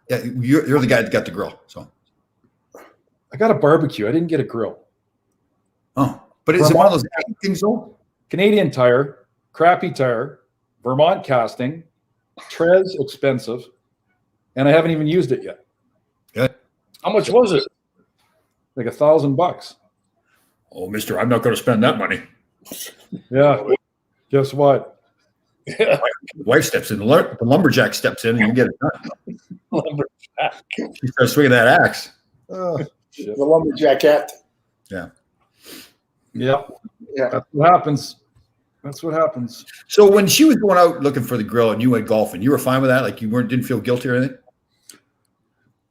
You're the guy that got the grill. So I got a barbecue. I didn't get a grill. oh, but is it one of those egg things though? Canadian Tire, crappy tire, Vermont casting, Trez expensive, and I haven't even used it yet. Good. How much was it? Like $1,000. Oh, mister, I'm not going to spend that money. Yeah. Guess what? Yeah. Wife steps in, the lumberjack steps in, and you get it done. Lumberjack. She starts swinging that axe. The lumberjackette. Yeah. Yeah. Yeah. That's what happens. That's what happens. So when she was going out looking for the grill and you went golfing, you were fine with that? Like you didn't feel guilty or anything?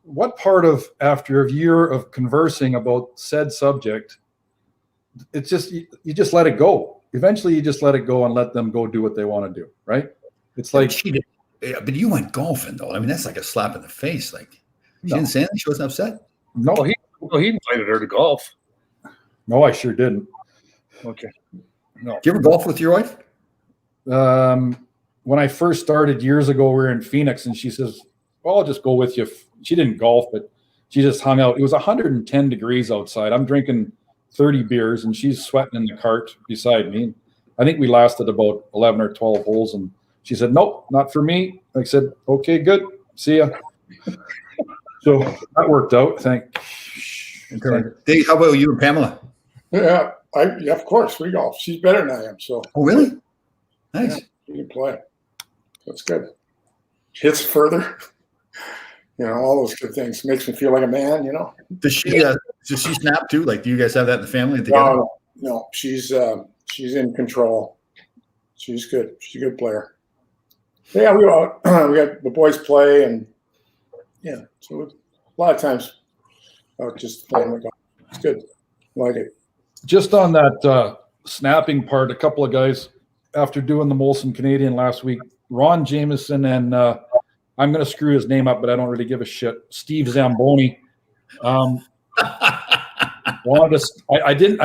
What part of, after a year of conversing about said subject, it's just, you just let it go. Eventually you just let it go and let them go do what they want to do. Right. It's like, but you went golfing though. I mean, that's like a slap in the face. Like she didn't say anything. She wasn't upset. no, He invited her to golf. no, I sure didn't. Okay. Do you ever golf with your wife? When I first started years ago, we were in Phoenix and she says, well, I'll just go with you. She didn't golf, but she just hung out. It was 110 degrees outside. I'm drinking 30 beers and she's sweating in the cart beside me. I think we lasted about 11 or 12 holes. And she said, nope, not for me. I said, okay, good. See ya. So that worked out. Dave, how about you and Pamela? Yeah, of course we golf. She's better than I am. So. Oh, really? Nice. Yeah, she can play. That's good. Hits further. You know, all those good things. Makes me feel like a man, you know. Does she snap too? Like, do you guys have that in the family together? No, she's in control. She's good. She's a good player. Yeah, we got the boys play, and yeah, so a lot of times just playing with golf. It's good. Like it. Just on that snapping part, a couple of guys, after doing the Molson Canadian last week, Ron Jameson and I'm going to screw his name up, but I don't really give a shit. Steve Zamboni. I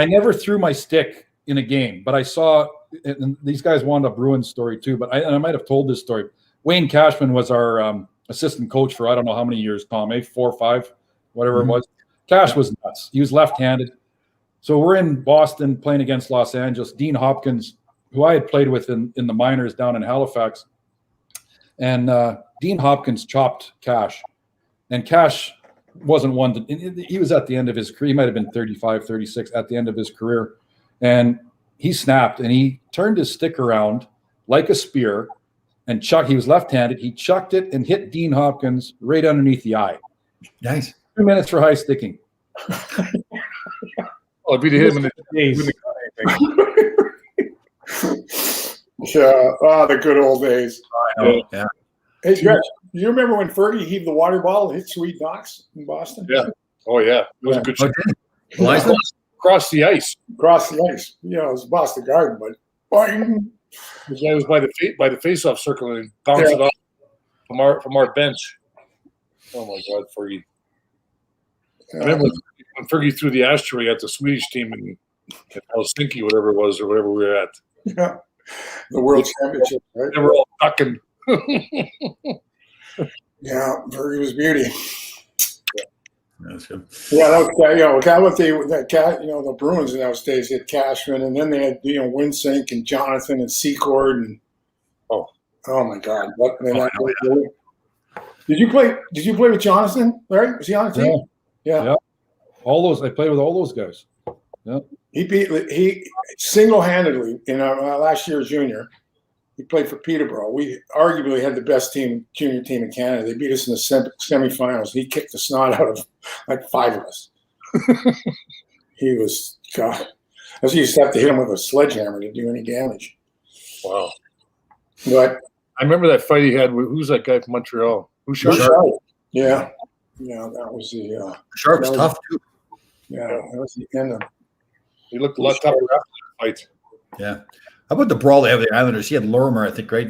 never threw my stick in a game, but I saw, and these guys wanted a Bruins story too, but I might have told this story. Wayne Cashman was our assistant coach for I don't know how many years, Tom, 4 or 5, whatever it was. Cash was nuts. He was left-handed. So we're in Boston playing against Los Angeles. Dean Hopkins, who I had played with in the minors down in Halifax, and Dean Hopkins chopped Cash, and Cash wasn't one to, he was at the end of his career. He might have been 35, 36 at the end of his career. And he snapped and he turned his stick around like a spear and he was left-handed. He chucked it and hit Dean Hopkins right underneath the eye. Nice. 2 minutes for high sticking. Oh, it'd be to him in the days. Yeah, the good old days. I know. Yeah. Hey, Greg, you remember when Fergie heaved the water ball and hit Sweet Knox in Boston? Yeah. Oh, yeah. It was a good shot. Eliza? Across the ice. Across the ice. You know, it was Boston Garden, but boing. The guy was by the face-off circle and bounced it off from our bench. Oh, my God, Fergie. I remember when Fergie threw the ashtray at the Swedish team in Helsinki, whatever it was, or whatever we were at. Yeah. The World Championship, right? They were all ducking. Yeah, Fergie was beauty. That's good. Yeah, that was, the Bruins nowadays had Cashman, and then they had Winsink and Jonathan and Secord and oh my God! Did you play with Jonathan, Larry? Was he on the team? Yeah. All those I played with all those guys. Yeah. He single-handedly in our last year's junior. He played for Peterborough. We arguably had the best junior team in Canada. They beat us in the semifinals. He kicked the snot out of like 5 of us. He was God. I used to have to hit him with a sledgehammer to do any damage. Wow. But I remember that fight he had with who's that guy from Montreal? Sharp. Yeah. Yeah, that was the Sharp's tough too. Yeah, that was the end of. He looked a lot tougher after that fight. Yeah. How about the brawl they have with the Islanders? He had Lorimer, I think, right?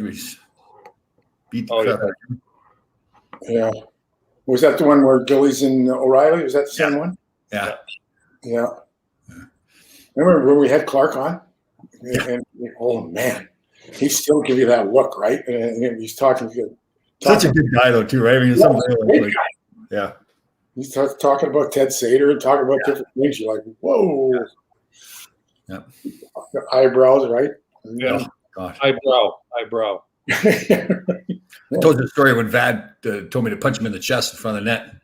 Beat the crap out of him. Yeah. Was that the one where Gillies and O'Reilly? Was that the same one? Yeah. Yeah. Remember when we had Clark on? And oh man, he still give you that look, right? And he's talking good. Such a good guy though, too, right? I mean, yeah. He's talking about Ted Sater and talking about different things. You're like, whoa. Yeah. Eyebrows, right? Yeah. God. Eyebrow. I told you the story when Vad told me to punch him in the chest in front of the net.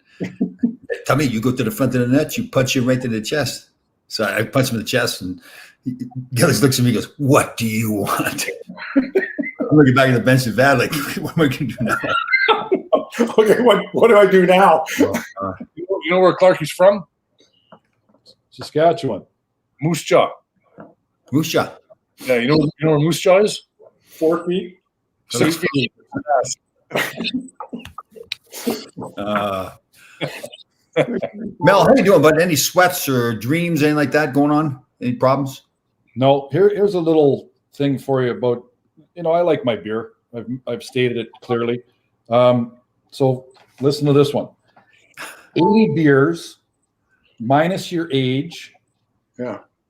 Tell me, you go to the front of the net, you punch him right to the chest. So I punched him in the chest, and Gillis looks at me and goes, "What do you want?" I'm looking back at the bench of Vad, like, what am I going to do now? Okay, what do I do now? You know where Clark is from? Saskatchewan. Moose Jaw. Moose Jaw. Yeah, you know where Moose Jaw is? 4 feet. 6 feet. Mel, how you doing, bud? Any sweats or dreams, anything like that going on? Any problems? No. Here's a little thing for you about. I like my beer. I've stated it clearly. So listen to this one. 80 beers minus your age,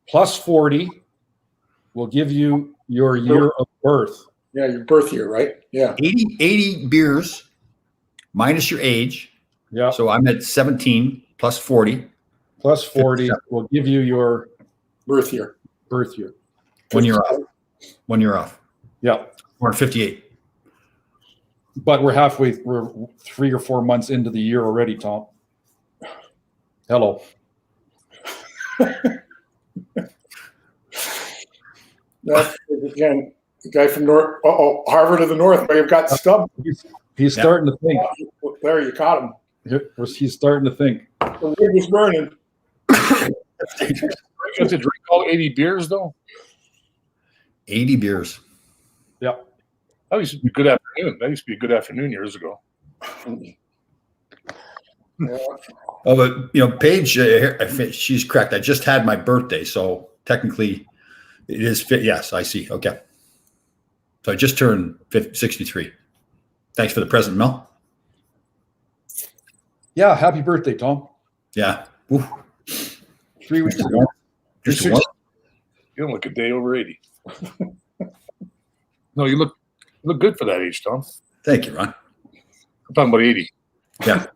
plus 40 will give you your year of birth. Yeah, your birth year, right? Yeah. 80 beers minus your age. Yeah. So I'm at 17 plus 40. Plus 40 will give you your birth year. 1 year off. 1 year off. Yeah. We're at 58. But we're 3 or 4 months into the year already, Tom. Hello. That's again the guy from Harvard of the North. May have got stubbed. He's starting to think. There, you caught him. He's starting to think. The wood was burning. You have to drink all 80 beers, though? 80 beers. Yeah. That used to be a good afternoon. That used to be a good afternoon years ago. Yeah. Oh, but Paige, she's correct. I just had my birthday, so technically, it is fit. Yes, I see. Okay, so I just turned 63. Thanks for the present, Mel. Yeah, happy birthday, Tom. Yeah. Ooh. 3 weeks ago. Just one. You don't look a day over 80. No, you look good for that age, Tom. Thank you, Ron. I'm talking about 80. Yeah.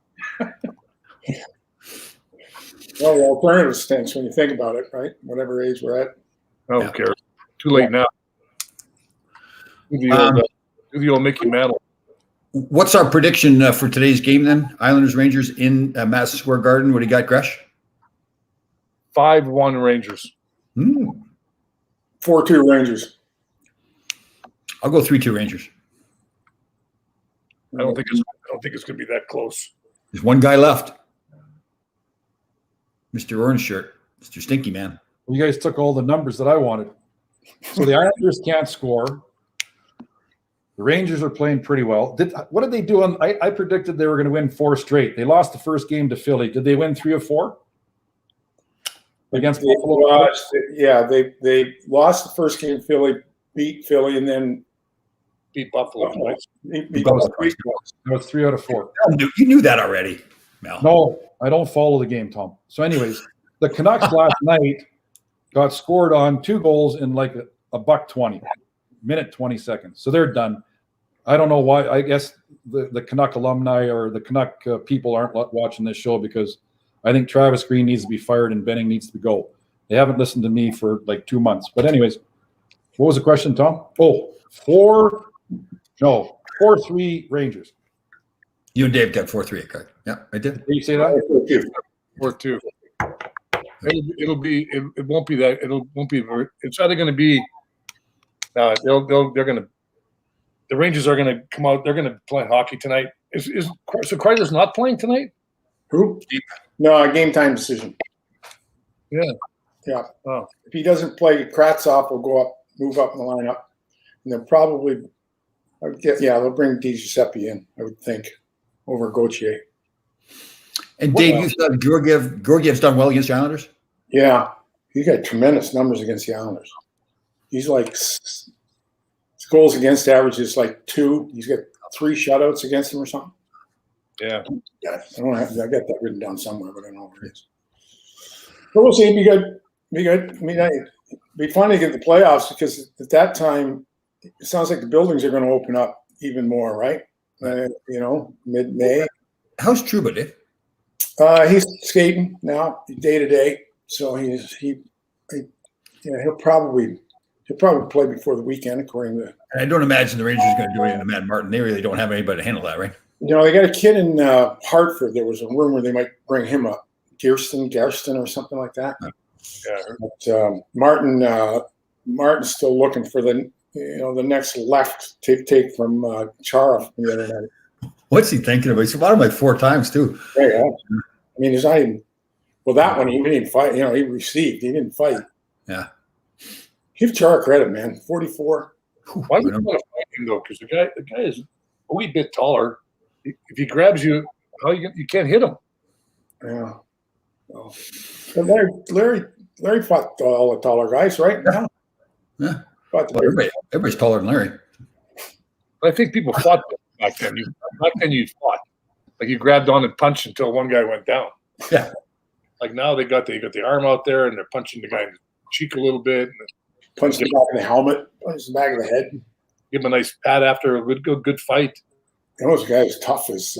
Well, the alternative stinks when you think about it, right? Whatever age we're at. I don't care. Too late now. Do the old Mickey Mantle. What's our prediction for today's game then? Islanders Rangers in Madison Square Garden. What do you got, Gresh? 5-1 Rangers. 4-2 Rangers. I'll go 3-2 Rangers. I don't think it's going to be that close. There's one guy left. Mr. Orange Shirt. Mr. Stinky Man. You guys took all the numbers that I wanted. So the Islanders can't score. The Rangers are playing pretty well. What did they do? I predicted they were going to win 4 straight. They lost the first game to Philly. Did they win 3 of 4? Against Buffalo? Yeah, they lost the first game. Philly beat Philly, and then beat Buffalo. It was 3 out of 4. You knew that already, Mel. No, I don't follow the game, Tom. So anyways, the Canucks last night got scored on 2 goals in like a $1:20, minute 20 seconds. So they're done. I don't know why. I guess the Canuck alumni or the Canuck people aren't watching this show because I think Travis Green needs to be fired and Benning needs to go. They haven't listened to me for like 2 months. But anyways, what was the question, Tom? Oh, 4-3 Rangers. You and Dave got 4-3. Okay. Yeah, I did. Did you say that? 4-2. It'll be. It won't be that. It won't be. It's either going to be. They're going to. The Rangers are going to come out. They're going to play hockey tonight. So Kreider's not playing tonight? Who? No, game time decision. Yeah. Yeah. Oh. If he doesn't play, Kravtsov will go up, move up in the lineup, and they'll probably, they'll bring Giuseppe in, I would think, over Gauthier. And Dave, you thought Georgiev's done well against the Islanders? Yeah, he got tremendous numbers against the Islanders. He's like his goals against average is like 2. He's got 3 shutouts against him or something. Yeah. I got that written down somewhere, but I don't know where it is. But we'll see. It'd be good. Be good. I mean, it'd be fun to get the playoffs because at that time, it sounds like the buildings are going to open up even more, right? Mid-May. How's Trouba, Dave? He's skating now, day to day. So he'll probably play before the weekend, according to. I don't imagine the Rangers are going to do anything to Matt Martin. They really don't have anybody to handle that, right? They got a kid in Hartford. There was a rumor they might bring him up, Garston or something like that. Yeah. But Martin's still looking for the next left take from Chara from the other night. What's he thinking about? He's about him like 4 times too. Yeah. I mean, he's not even. Well, that one he didn't fight. He received. He didn't fight. Yeah. Give Chara credit, man. 44. Why would you want to fight him though? Because the guy is a wee bit taller. If he grabs you, you can't hit him. Yeah. Well, but Larry fought all the taller guys, right? Yeah. Everybody's taller than Larry. I think people fought back then. Back then you fought. Like you grabbed on and punched until one guy went down. Yeah. Like now they got the arm out there and they're punching the guy in the cheek a little bit. And punch the back of the helmet, punch the back of the head. Give him a nice pat after a good fight. Those guys tough as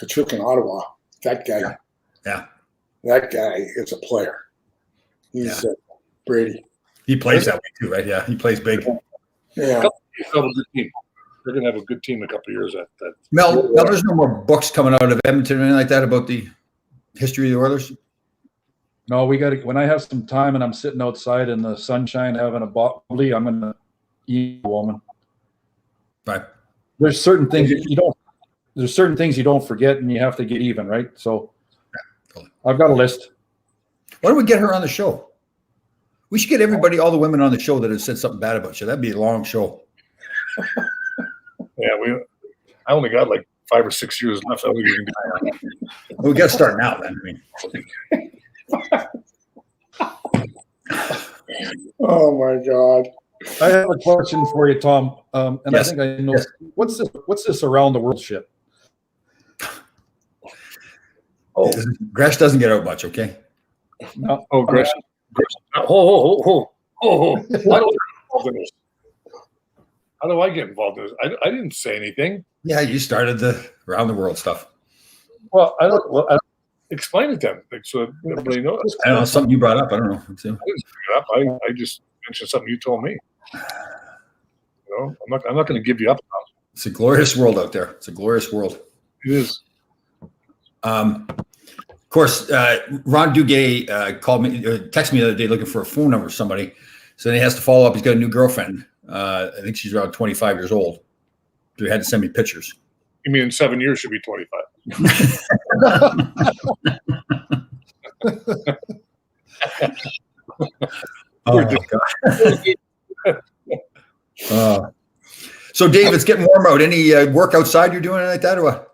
Kachuk in Ottawa. That guy. Yeah. That guy is a player. He's Brady. He plays that way too, right? Yeah, he plays big. Yeah. They're going to have a good team in a couple of years. Mel, there's no more books coming out of Edmonton or anything like that about the history of the Oilers? No, we got to. When I have some time and I'm sitting outside in the sunshine having a bubbly, I'm going to eat a woman. Right. There's certain things you don't. There's certain things you don't forget, and you have to get even, right? So, totally. I've got a list. Why don't we get her on the show? We should get all the women on the show that have said something bad about you. That'd be a long show. Yeah, I only got like 5 or 6 years left. We got to start now, then. Oh my God! I have a question for you, Tom. And yes. I think I know what's this around the world shit? Oh, Gresh doesn't get out much, okay? No. Oh, Gresh. How do I get involved in this? I didn't say anything. Yeah, you started the around the world stuff. Well, I don't explain it then, so everybody knows. I don't know, something you brought up. I don't know. I didn't bring it up. I just mentioned something you told me. I'm not going to give you up now. It's a glorious world out there. It's a glorious world. It is. Of course, Ron Duguay called me, texted me the other day looking for a phone number of somebody. So then he has to follow up. He's got a new girlfriend. I think she's around 25 years old. So he had to send me pictures. You mean in 7 years she'll be 25? Oh my God. So Dave, it's getting warm out. Any work outside you're doing like that or what?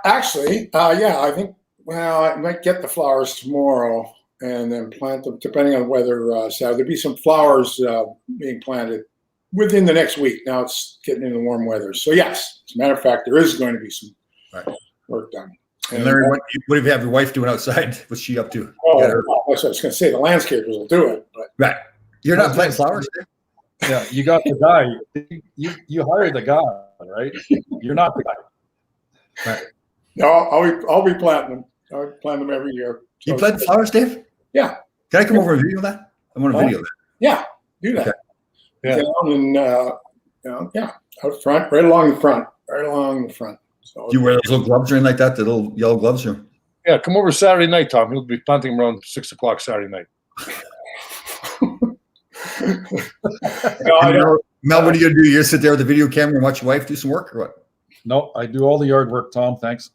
Actually, I think, I might get the flowers tomorrow and then plant them, depending on weather. There'll be some flowers being planted within the next week. Now it's getting into warm weather. So yes, as a matter of fact, there is going to be some work done. And Larry, what do you have your wife doing outside? What's she up to? Oh, that's what I was going to say. The landscapers will do it. But right. You're not planting flowers? Yeah, you got the guy. You hired the guy, right? You're not the guy. Right. No, I'll be planting them. I plant them every year. You So- plant flowers, Dave? Yeah. Can I come over and video that? I want to video that. Yeah, do that. Okay. Yeah. And out front, right along the front. So Do you wear those little gloves or anything like that? The little yellow gloves? Or? Yeah, come over Saturday night, Tom. He'll be planting around 6 o'clock Saturday night. Mel, what are you gonna do? You're gonna sit there with the video camera and watch your wife do some work, or what? No, I do all the yard work, Tom. Thanks.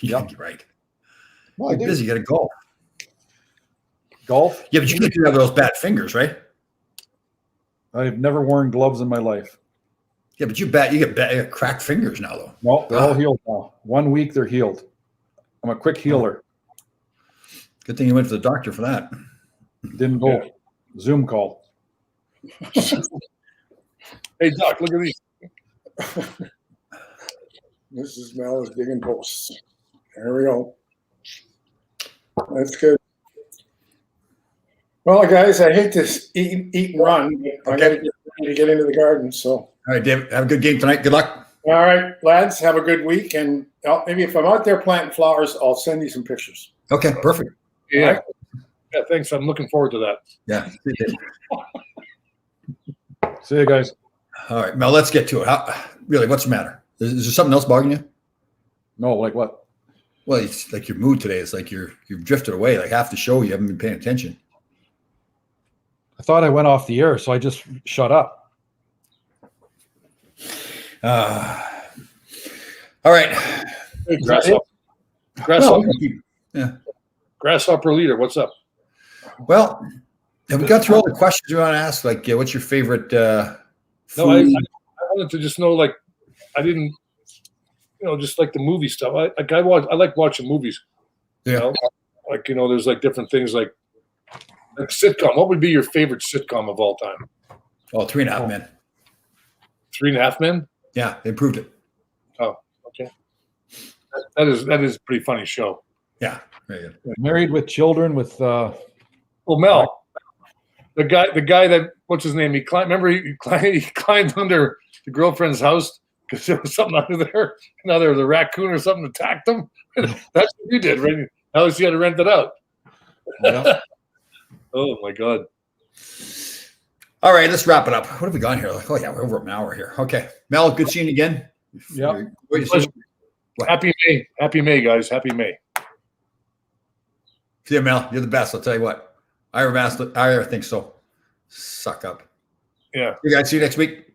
Yeah, Yep. you're right. Well, You're busy. You got to go. Golf. Yeah, but you can't have those bad fingers, right? I've never worn gloves in my life. Yeah, but you got cracked fingers now, though. No, they're all healed now. 1 week, they're healed. I'm a quick healer. Good thing you went to the doctor for that. Didn't go. Yeah. Zoom call. Hey, Doc, look at these. Mrs. Mel is digging posts. There we go. That's good. Well, guys, I hate to eat and run. But I got to get into the garden. So, All right, Dave, have a good game tonight. Good luck. all right, lads, have a good week. And maybe if I'm out there planting flowers, I'll send you some pictures. Okay, perfect. Yeah. All right. Yeah, thanks. I'm looking forward to that. Yeah. See you guys. All right, Mel, let's get to it. Really, what's the matter? Is there something else bothering you? No, like what? Well, it's like your mood today. It's like you've drifted away. Like half the show, you haven't been paying attention. I thought I went off the air, so I just shut up. All right. Hey, grasshopper, Yeah. grasshopper leader, what's up? Well, have we got through all the questions you want to ask? Like, what's your favorite No, food? I wanted to just know, like, I didn't, just like the movie stuff. I like watching movies. Yeah. You know? Like, there's like different things like sitcom. What would be your favorite sitcom of all time? Oh, 3.5 Men. 3.5 Men? Yeah, they improved it. Oh, okay. That is a pretty funny show. Yeah, very good. Married with children with Well, Mel, the guy that what's his name? He climbed under the girlfriend's house because there was something under there. Now there was a raccoon or something attacked him. That's what you did, right? Now he had to rent it out. yeah. Oh my God. All right, let's wrap it up. What have we got here? Like, oh yeah, we're over an hour here. Okay, Mel, good seeing you again. Yeah. Happy May. Happy May, guys. Happy May. See you, Mel. You're the best. I'll tell you what. Ira think so. Suck up. Yeah. You guys see you next week.